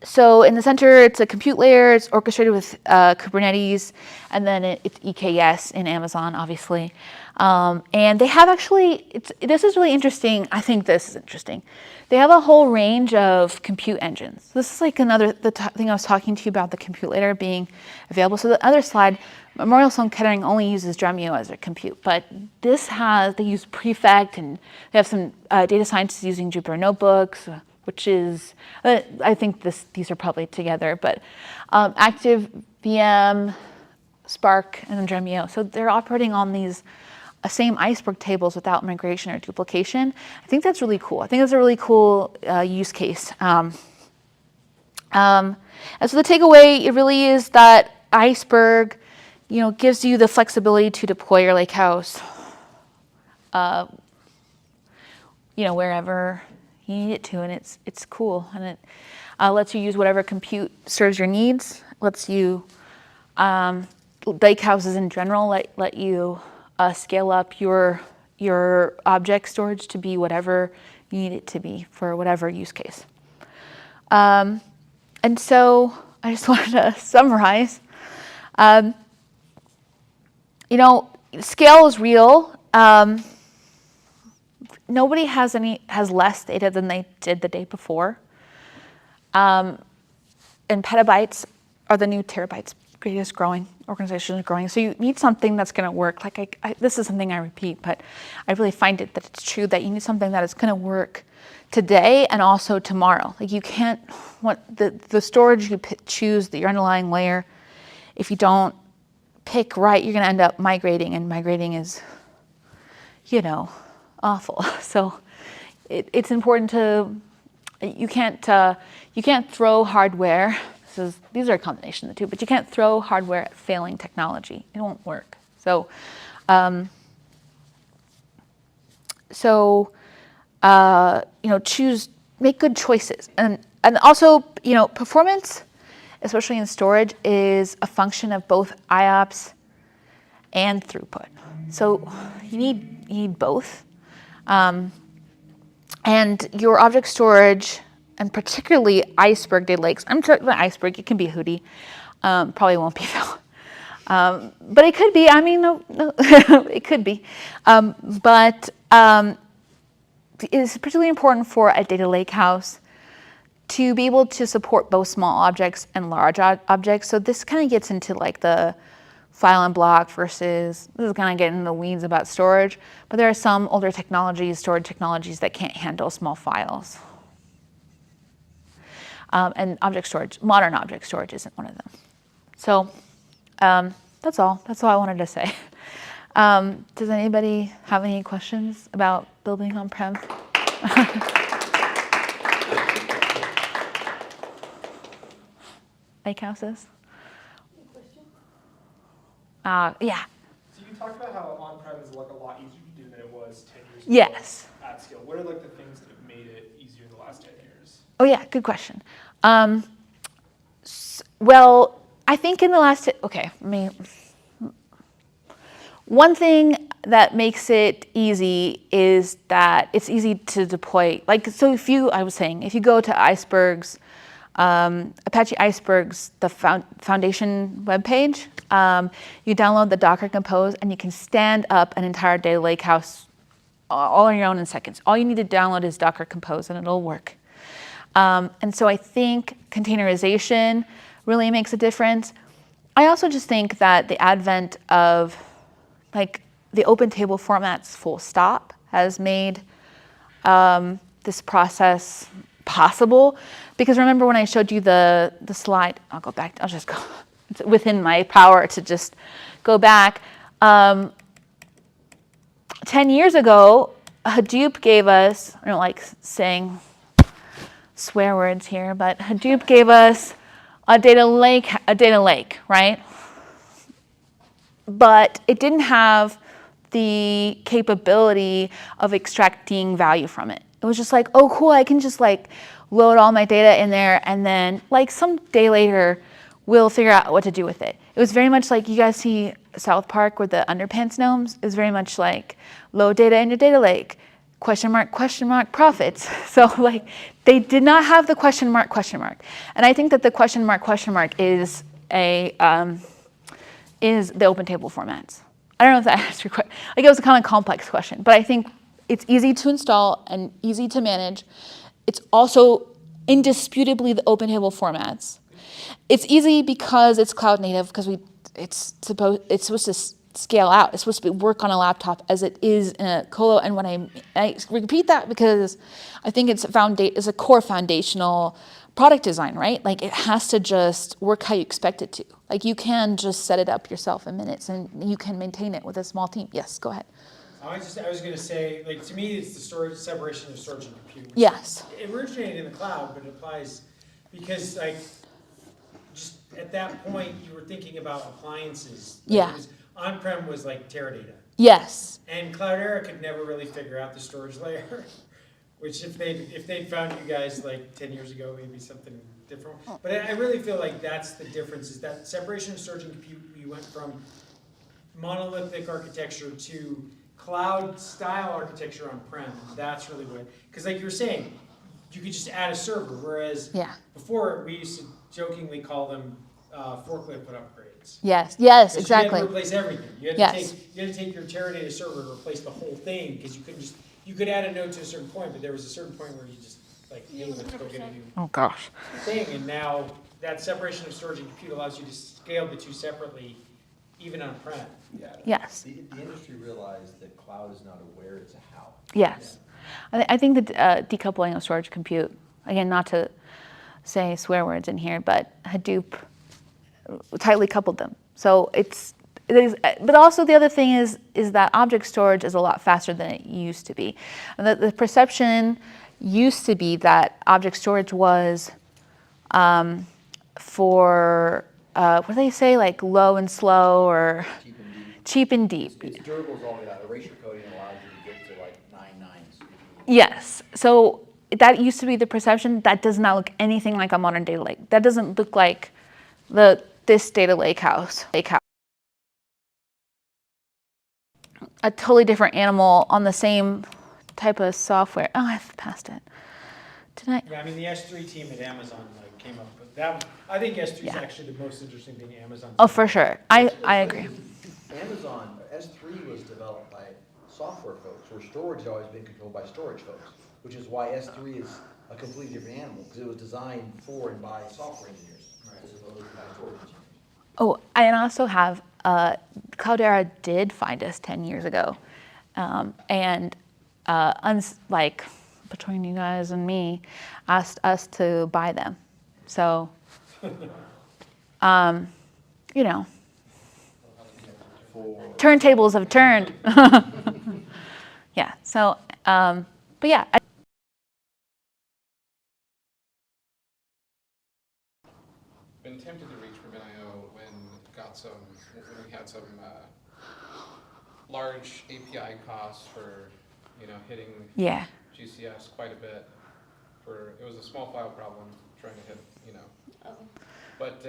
so in the center, it's a compute layer. It's orchestrated with Kubernetes, and then it's EKS in Amazon, obviously. And they have actually, this is really interesting. I think this is interesting. They have a whole range of compute engines. This is like the thing I was talking to you about, the compute layer being available. So the other slide, Memorial Sloan Kettering only uses MinIO as their compute, but they use Prefect, and they have some data scientists using Jupyter Notebooks, which is, I think these are probably together, but Active VM, Spark, and then MinIO. So they're operating on these same Iceberg tables without migration or duplication. I think that's really cool. I think that's a really cool use case. And so the takeaway, it really is that Iceberg, gives you the flexibility to deploy your lakehouse, wherever you need it to, and it's cool, and it lets you use whatever compute serves your needs. Lets you lakehouses in general let you scale up your object storage to be whatever you need it to be for whatever use case. And so I just wanted to summarize. Scale is real. Nobody has less data than they did the day before. And petabytes are the new terabytes. Greatest growing organization is growing. So you need something that's going to work. This is something I repeat, but I really find it that it's true that you need something that is going to work today and also tomorrow. You can't want the storage you choose, your underlying layer. If you don't pick right, you're going to end up migrating, and migrating is, awful. So it's important to, you can't throw hardware. These are a combination of the two, but you can't throw hardware at failing technology. It won't work. So, make good choices, and also, performance, especially in storage, is a function of both IOPS and throughput. So you need both, and your object storage. And particularly Iceberg data lakes. I'm talking about Iceberg. It can be Hootie. Probably won't be though. But it could be. No, it could be. But it's particularly important for a data lake house to be able to support both small objects and large objects. So this kind of gets into the file and block versus, this is kind of getting in the weeds about storage. But there are some older storage technologies that can't handle small files. And object storage, modern object storage isn't one of them. So that's all. That's all I wanted to say. Does anybody have any questions about building on-prem? Lakehouses? Yeah. So you talked about how on-prem is a lot easier to do than it was 10 years ago. Yes. At scale. What are the things that have made it easier in the last 10 years? Oh yeah, good question. Well, I think in the last, one thing that makes it easy is that it's easy to deploy. If you go to Iceberg's, Apache Iceberg's, the foundation webpage, you download the Docker Compose and you can stand up an entire data lakehouse all on your own in seconds. All you need to download is Docker Compose and it'll work. And so I think containerization really makes a difference. I also just think that the advent of the open table formats full stop has made this process possible. Because remember when I showed you the slide, I'll go back, I'll just go, it's within my power to just go back. 10 years ago, Hadoop gave us, I don't like saying swear words here, but Hadoop gave us a data lake, right? But it didn't have the capability of extracting value from it. It was just like, oh, cool, I can just like load all my data in there, and then like some day later, we'll figure out what to do with it. It was very much like, you guys see South Park with the underpants gnomes? It was very much like load data in your data lake, question mark, profits. So like they did not have the question mark. And I think that the question mark is is the open table formats. I don't know if that answers your question. Like, it was a kind of complex question, but I think it's easy to install and easy to manage. It's also indisputably the open table formats. It's easy because it's cloud native, because it's supposed to scale out. It's supposed to work on a laptop as it is in a colo. And when I repeat that because I think it's a core foundational product design, right? Like, it has to just work how you expect it to. Like, you can just set it up yourself in minutes, and you can maintain it with a small team. Yes, go ahead. I was going to say, like, to me, it's the separation of storage and compute. Which Yes. It originated in the cloud, but it applies because, like, just at that point, you were thinking about appliances. Like, Yeah. On-prem was like Teradata. Yes. And Cloudera could never really figure out the storage layer, which if they'd found you guys like 10 years ago, maybe something different. But I really feel like that's the difference, is that separation of storage and compute. We went from monolithic architecture to cloud-style architecture on-prem. That's really what, because like you were saying, you could just add a server, whereas before we used to jokingly call them forklift upgrades. Yes, exactly. You had to replace everything. You had to take your Teradata server and replace the whole thing, because you couldn't just, you could add a node to a certain point, but there was a certain point where you just like, hey, let's go get a new thing. And now that separation of storage and compute allows you to scale the two separately, even on-prem. Yeah. Yes. The industry realized that cloud is not a where, it's a how. Yes. I think that decoupling of storage compute, again, not to say swear words in here, but Hadoop tightly coupled them. So it is, but also the other thing is that object storage is a lot faster than it used to be. And the perception used to be that object storage was for, what do they say, like low and slow, or cheap and deep. It's durable as all get out. Erasure coding allows you to get to like 9 nines. Yes. So that used to be the perception. That does not look anything like a modern data lake. That doesn't look like this data lakehouse. A totally different animal on the same type of software. Oh, I've passed it. Did I? Yeah, I mean, the S3 team at Amazon like came up with that. I think S3 is actually the most interesting thing Amazon. Oh, for sure. I agree. Amazon S3 was developed by software folks, where storage has always been controlled by storage folks, which is why S3 is a completely different animal, because it was designed for and by software engineers, as opposed to by storage engineers. Oh, I also have, Cloudera did find us 10 years ago, and like between you guys and me, asked us to buy them. So, you know, turntables have turned. Yeah. So, but yeah. Been tempted to reach for MinIO when we had some large API costs for hitting GCS quite a bit. It was a small file problem trying to hit But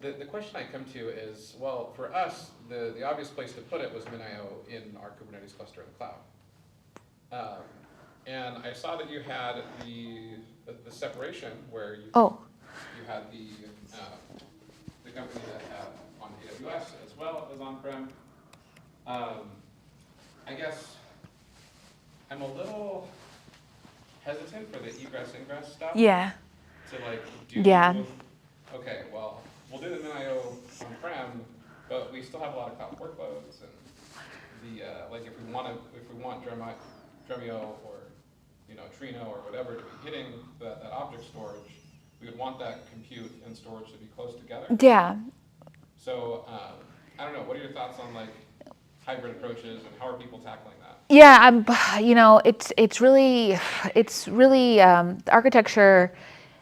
the question I come to is, well, for us, the obvious place to put it was MinIO in our Kubernetes cluster in the cloud. And I saw that you had the separation where you had the company that had on AWS as well as on-prem. I guess I'm a little hesitant for the egress-ingress stuff. Yeah. To like do. Okay, well, we'll do the MinIO on-prem, but we still have a lot of cloud workloads, and the, like if we want Dremio or, you know, Trino or whatever to be hitting that object storage, we would want that compute and storage to be close together. Yeah. So, I don't know, what are your thoughts on like hybrid approaches and how are people tackling that? Yeah, you know, it's really the architecture.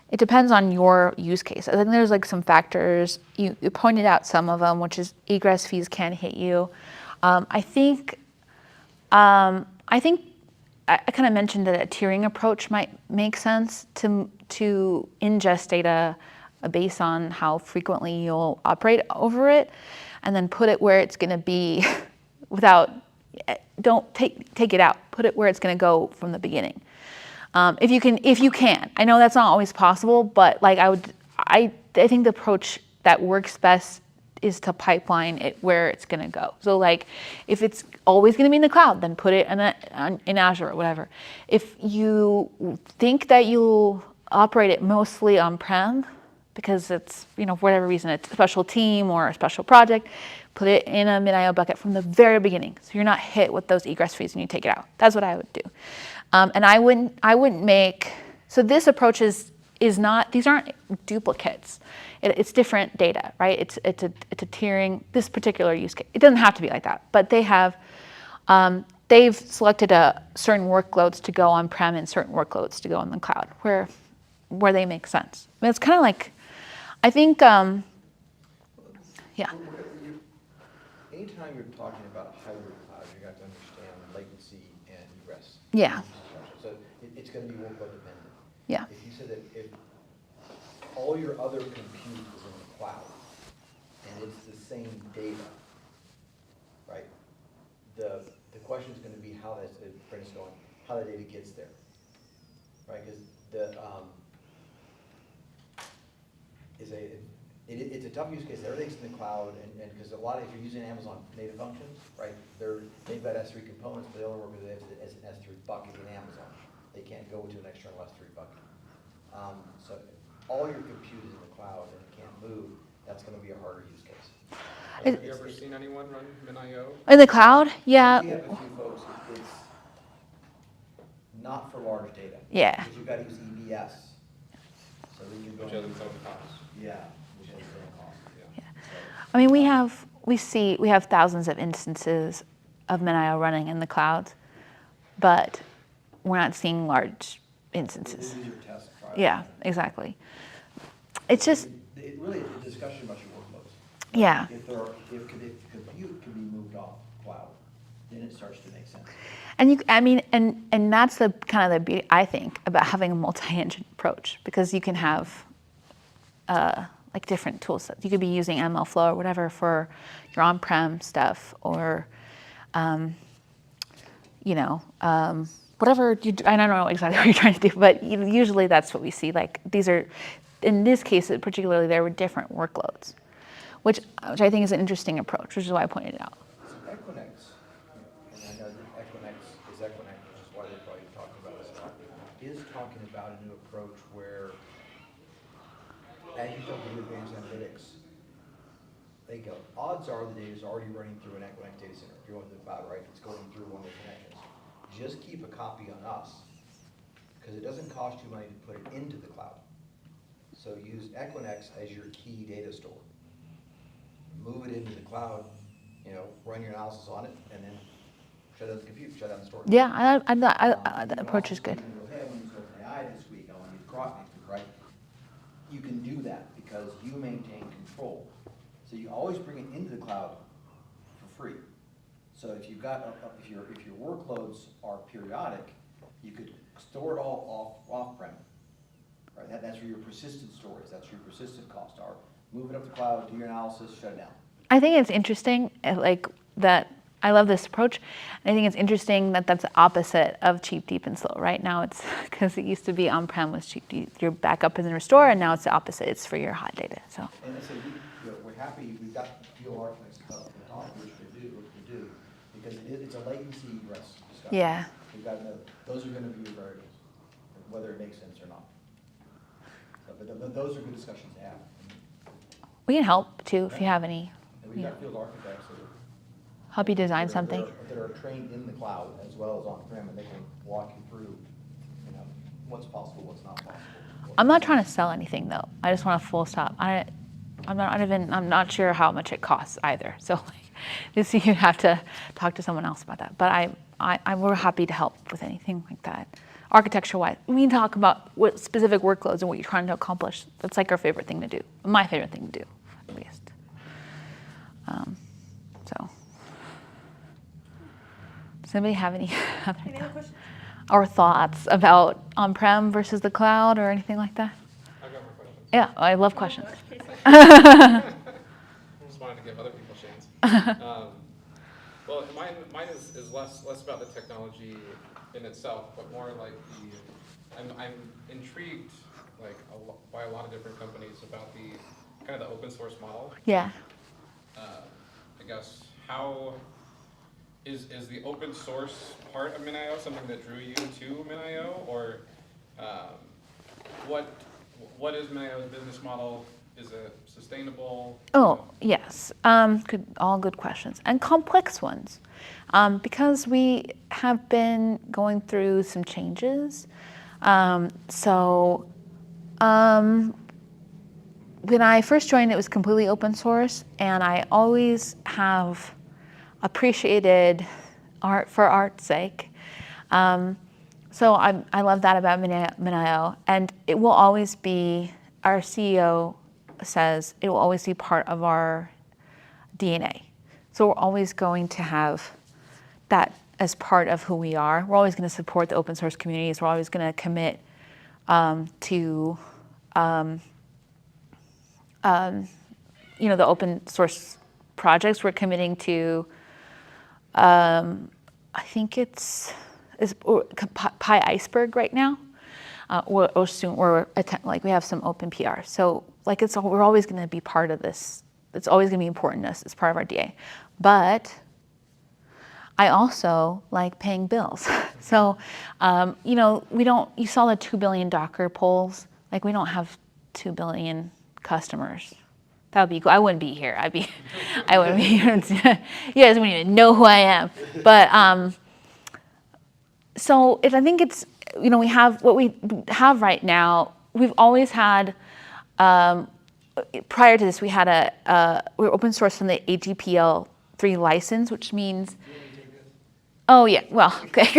It depends on your use case. I think there's like some factors. You pointed out some of them, which is egress fees can hit you. I think I kind of mentioned that a tiering approach might make sense to ingest data based on how frequently you'll operate over it, and then put it where it's going to be don't take it out. Put it where it's going to go from the beginning. If you can. I know that's not always possible, but like I think the approach that works best is to pipeline it where it's going to go. So like if it's always going to be in the cloud, then put it in Azure or whatever. If you think that you'll operate it mostly on-prem because it's, you know, for whatever reason, it's a special team or a special project, put it in a MinIO bucket from the very beginning. So you're not hit with those egress fees when you take it out. That's what I would do. And I wouldn't make, so this approach is not, these aren't duplicates. It's different data, right? It's a tiering, this particular use case. It doesn't have to be like that, but they've selected certain workloads to go on-prem and certain workloads to go in the cloud where they make sense. I mean, it's kind of like, I think, yeah. Anytime you're talking about a hybrid cloud, you got to understand latency and egress. Yeah. So it's going to be workload dependent. Yeah. If you said that if all your other compute is in the cloud and it's the same data, right? The question is going to be how that's going, how that data gets there, right? Because it's a tough use case. Everything's in the cloud, and because a lot of, if you're using Amazon native functions, right? They've got S3 components, but they only work with it as an S3 bucket in Amazon. They can't go to an external S3 bucket. So all your compute is in the cloud and it can't move. That's going to be a harder use case. Have you ever seen anyone run MinIO? In the cloud? Yeah. We have a few folks. It's not for large data. Yeah. Because you've got to use EBS. So then you go. Which has its own cost. Yeah, which has its own cost. Yeah. I mean, we have thousands of instances of MinIO running in the cloud, but we're not seeing large instances. These are test trials. Yeah, exactly. It's just, It really is a discussion about your workloads. yeah. If compute can be moved off cloud, then it starts to make sense. And that's the kind of the beauty, I think, about having a multi-engine approach, because you can have like different tool sets. You could be using MLflow or whatever for your on-prem stuff, or whatever you. I don't know exactly what you're trying to do, but usually that's what we see. Like these are, in this case particularly, there were different workloads, which I think is an interesting approach, which is why I pointed it out. So Equinix, and I know that Equinix, which is why they're probably talking about this a lot, is talking about a new approach where, as you start to do advanced analytics, they go, odds are the data is already running through an Equinix data center. If you're going to the cloud, right? It's going through one of the connections. Just keep a copy on us, because it doesn't cost you money to put it into the cloud. So use Equinix as your key data store. Move it into the cloud, run your analysis on it, and then shut down the compute, shut down the storage. Yeah, that approach is good. Hey, I want to use OpenAI this week, I want to use Grok next week, right? You can do that because you maintain control. So you always bring it into the cloud for free. So if you've got, if your workloads are periodic, you could store it all off-prem, right? That's where your persistent storage, that's where your persistent costs are. Move it up the cloud, do your analysis, shut it down. I think it's interesting, like that. I love this approach. I think it's interesting that that's the opposite of cheap, deep, and slow. Right now, it's because it used to be on-prem was cheap, deep, your backup and restore, and now it's the opposite. It's for your hot data. So. And so we're happy we've got dual architects up at the top, which we do, because it's a latency egress discussion. Yeah. We've got to know those are going to be your variables, whether it makes sense or not. So, but those are good discussions to have. We can help too if you have any And we've Yeah. got field architects that are. Help you design that are- something. That are trained in the cloud as well as on-prem, and they can walk you through, what's possible, what's not possible. I'm not trying to sell anything though. I just want a full stop. I'm not sure how much it costs either. So this you have to talk to someone else about that. But we're happy to help with anything like that. Architecture-wise, we talk about what specific workloads and what you're trying to accomplish. That's like our favorite thing to do. My favorite thing to do, at least. So, does anybody have any other questions? or thoughts about on-prem versus the cloud or anything like that? I've got more questions. Yeah, I love questions. Just wanted to give other people a chance. Well, mine is less about the technology in itself, but more like I'm intrigued by a lot of different companies about the kind of the open source model. Yeah. I guess how is the open source part of MinIO something that drew you to MinIO, or what is MinIO's business model? Is it sustainable? Oh, yes. All good questions and complex ones. Because we have been going through some changes. When I first joined, it was completely open source, and I always have appreciated art for art's sake. So I love that about MinIO, and it will always be, our CEO says, it will always be part of our DNA. So we're always going to have that as part of who we are. We're always going to support the open source communities. We're always going to commit to the open source projects. We're committing to, I think it's Pi Iceberg right now. Or soon we have some open PR. So we're always going to be part of this. It's always going to be important to us. It's part of our DA. But I also like paying bills. So, you saw the 2 billion Docker polls. We don't have 2 billion customers. That would be cool. I wouldn't be here. I wouldn't be here. You guys wouldn't even know who I am. But, I think it's, we have what we have right now. We've always had, prior to this, we had we were open source from the AGPL 3 license, which means, oh yeah, well, okay,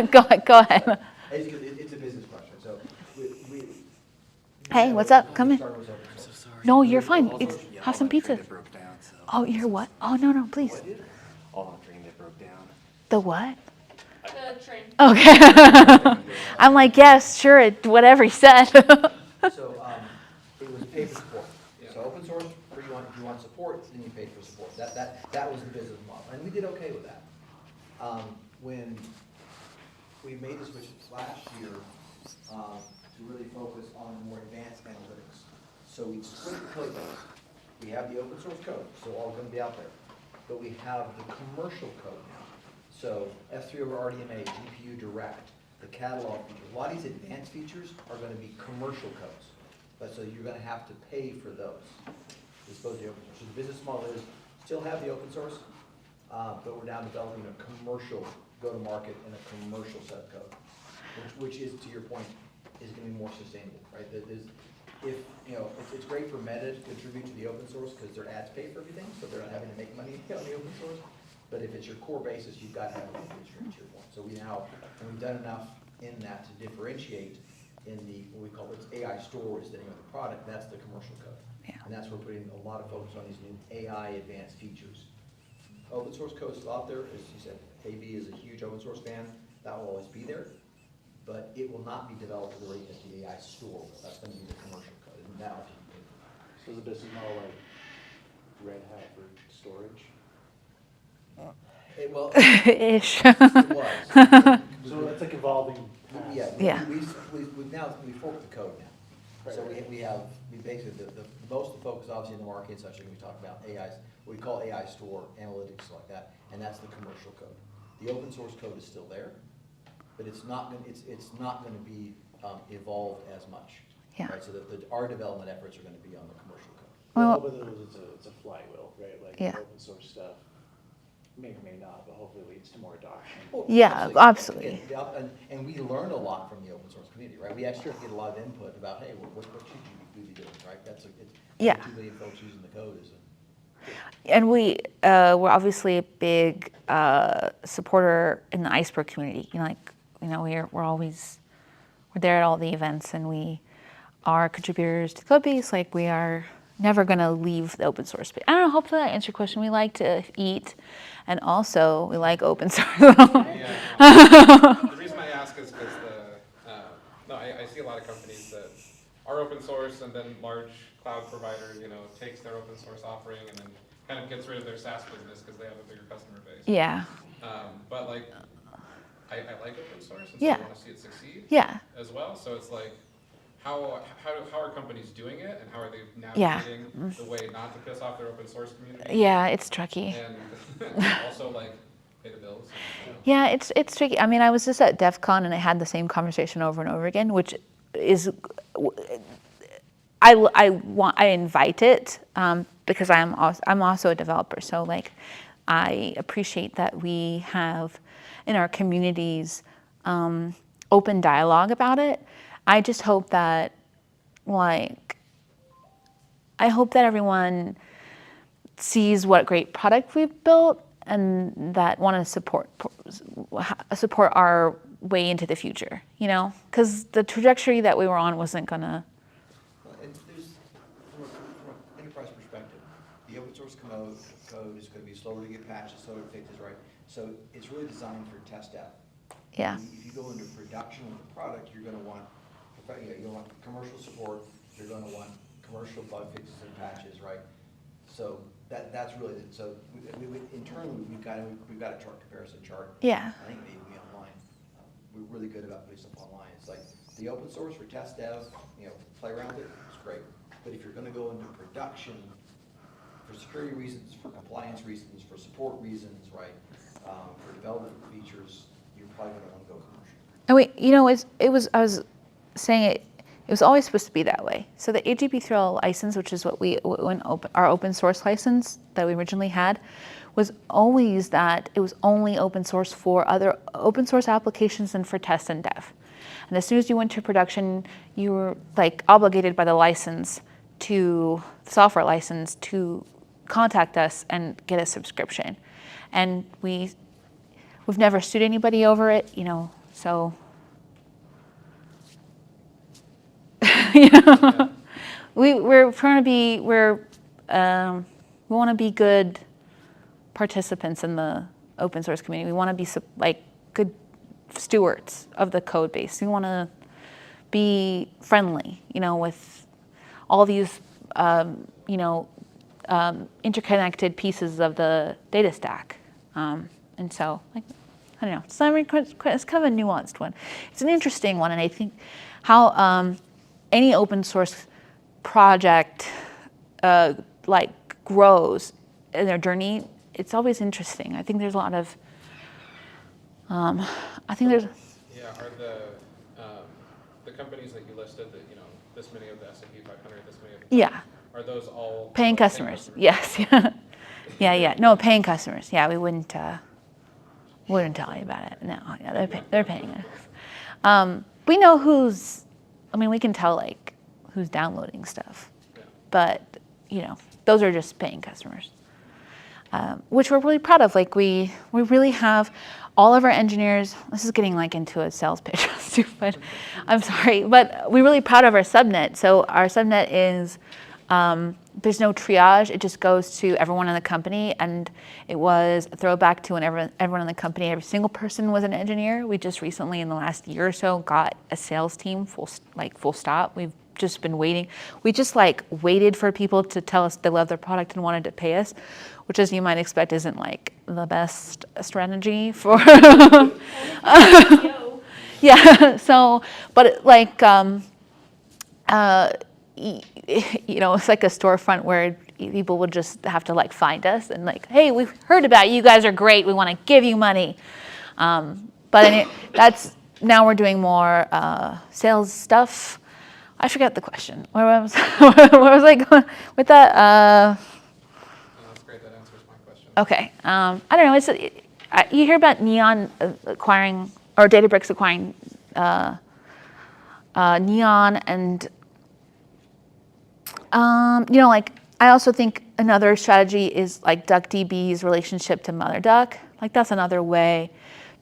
go ahead. It's a business question, so Hey, what's up? Come in. Started was open source. No, you're fine. Have some pizza. Oh, you're what? Oh, no, please. All the train that broke down. The what? The train. Okay. I'm like, yes, sure, whatever he said. So, it was pay for support. So open source, if you want support, then you pay for support. That was the business model, and we did okay with that. When we made the switch last year, to really focus on more advanced analytics. So we split the code base. We have the open source code, so all going to be out there. But we have the commercial code now. So S3 over RDMA, GPU Direct, the catalog features. A lot of these advanced features are going to be commercial codes. But so you're going to have to pay for those as opposed to the open source. So the business model is still have the open source, but we're now developing a commercial go-to-market and a commercial set of code, which is, to your point, is going to be more sustainable, right? It's great for Meta to contribute to the open source because their ads pay for everything, so they're not having to make money on the open source. But if it's your core basis, you've got to have a revenue stream to your point. So we've done enough in that to differentiate in what we call AI store is the name of the product. That's the commercial code. Yeah. And that's where we're putting a lot of focus on these new AI advanced features. Open source code is still out there. As you said, AB is a huge open source fan. That will always be there. But it will not be developed the rate as the AI store. That's going to be the commercial code. And that will be So is the business model like Red Hat for storage? Ish. It was. So it's like evolving past. Yeah. We forked the code now. So we basically, most of the focus obviously in the marketing section, we talk about AIs, what we call AI store, analytics like that, and that's the commercial code. The open source code is still there, but it's not going to be evolved as much. Yeah. Right? So our development efforts are going to be on the commercial code. Well, Well, but it's a flywheel, right? Like Yeah. open source stuff may or may not, but hopefully leads to more adoption. Well, Yeah, absolutely. And we learn a lot from the open source community, right? We actually get a lot of input about, hey, what should you be doing, right? Yeah. 2 million folks using the code is And we're obviously a big supporter in the Iceberg community. We're there at all the events, and we are contributors to the code base. Like, we are never going to leave the open source space. I don't know, hopefully that answered your question. We like to eat, and also we like open source. Yeah, no. The reason I ask is because I see a lot of companies that are open source and then large cloud provider, takes their open source offering and then kind of gets rid of their SaaS business because they have a bigger customer base. Yeah. But like, I like open source and so Yeah. I want to see it succeed Yeah. as well. So it's like, how are companies doing it and how are they Yeah. navigating the way not to piss off their open source community? Yeah, it's tricky. And also like pay the bills. Yeah, it's tricky. I mean, I was just at DEF CON and I had the same conversation over and over again, which is, I invite it because I'm also a developer. So like, I appreciate that we have in our communities open dialogue about it. I just hope that everyone sees what great product we've built and that want to support our way into the future, because the trajectory that we were on wasn't gonna. And there's, from an enterprise perspective, the open source code is going to be slower to get patches, slower to fixes, right? So it's really designed for test out. Yeah. If you go into production with the product, you're going to want, you want commercial support, you're going to want commercial bug fixes and patches, right? So that's really, so internally, we've got a chart comparison chart. Yeah. I think maybe online. We're really good about putting stuff online. It's like the open source for test dev, play around with it, it's great. But if you're going to go into production for security reasons, for compliance reasons, for support reasons, right, for development features, you're probably going to want to go commercial. And I was saying it was always supposed to be that way. So the AGP3L license, which is our open source license that we originally had, was always that it was only open source for other open source applications and for test and dev. And as soon as you went to production, you were like obligated by the software license to contact us and get a subscription. And we've never sued anybody over it, so. Yeah. We want to be good participants in the open source community. We want to be good stewards of the code base. We want to be friendly, with all these, interconnected pieces of the data stack. And so, I don't know, it's kind of a nuanced one. It's an interesting one, and I think how any open source project grows in their journey, it's always interesting. I think there's a lot of, Yeah, are the companies that you listed that, this many of the S&P 500, this many of the yeah, are those all paying customers? Yes, yeah. No, paying customers. Yeah, we wouldn't tell you about it. No, yeah, they're paying us. We know we can tell who's downloading stuff, Yeah. but those are just paying customers, which we're really proud of. We really have all of our engineers. This is getting into a sales pitch, stupid. I'm sorry, but we're really proud of our subnet. So our subnet is there's no triage. It just goes to everyone in the company, and it was a throwback to when everyone in the company, every single person was an engineer. We just recently, in the last year or so, got a sales team full stop. We've just been waiting. We just waited for people to tell us they love their product and wanted to pay us, which, as you might expect, isn't the best strategy for. Yeah. So, but it's like a storefront where people would just have to find us and hey, we've heard about you. You guys are great. We want to give you money. But that's now we're doing more sales stuff. I forgot the question. Where was I going with that? That's great, that answers my question. Okay. I don't know. You hear about Neon acquiring, or Databricks acquiring Neon, and like I also think another strategy is like DuckDB's relationship to MotherDuck. Like that's another way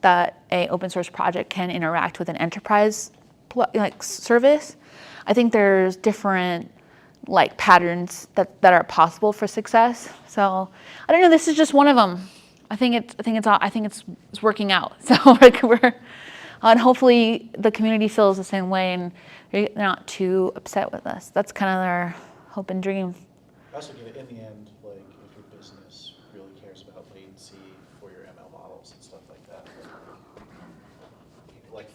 that a open source project can interact with an enterprise like service. I think there's different like patterns that are possible for success. So I don't know. This is just one of them. I think it's working out. So like and hopefully the community feels the same way and they're not too upset with us. That's kind of our hope and dream. I also get it in the end, like if your business really cares about latency for your ML models and stuff like that, like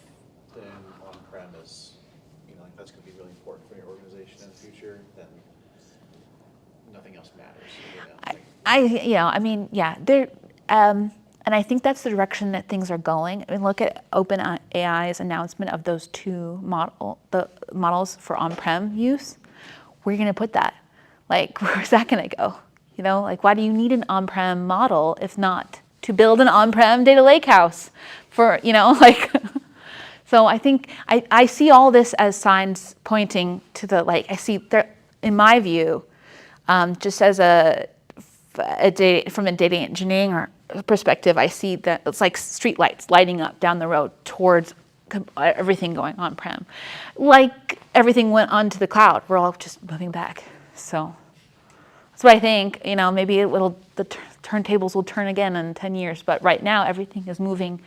then on-prem is, like that's going to be really important for your organization in the future. Then nothing else matters. And I think that's the direction that things are going. I mean, look at OpenAI's announcement of those two models for on-prem use. Where are you going to put that? Like, where's that going to go? Like, why do you need an on-prem model if not to build an on-prem data lakehouse for, like. So I think I see all this as signs pointing to I see there, in my view, just as from a data engineering or perspective, I see that it's like street lights lighting up down the road towards everything going on-prem. Like everything went onto the cloud, we're all just moving back. So that's what I think. Maybe the turntables will turn again in 10 years, but right now everything is moving.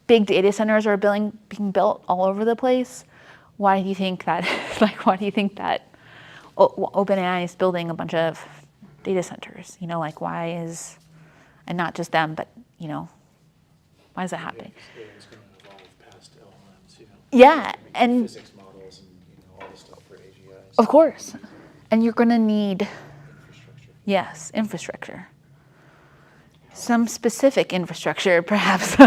Big data centers are being built all over the place. Why do you think that? Why do you think that OpenAI is building a bunch of data centers? Why is, and not just them, but why is that happening? Yeah, it's going to evolve past LLMs, Yeah, and physics models and all the stuff for AGIs. of course, and you're going to need Infrastructure. infrastructure. Some specific infrastructure, perhaps.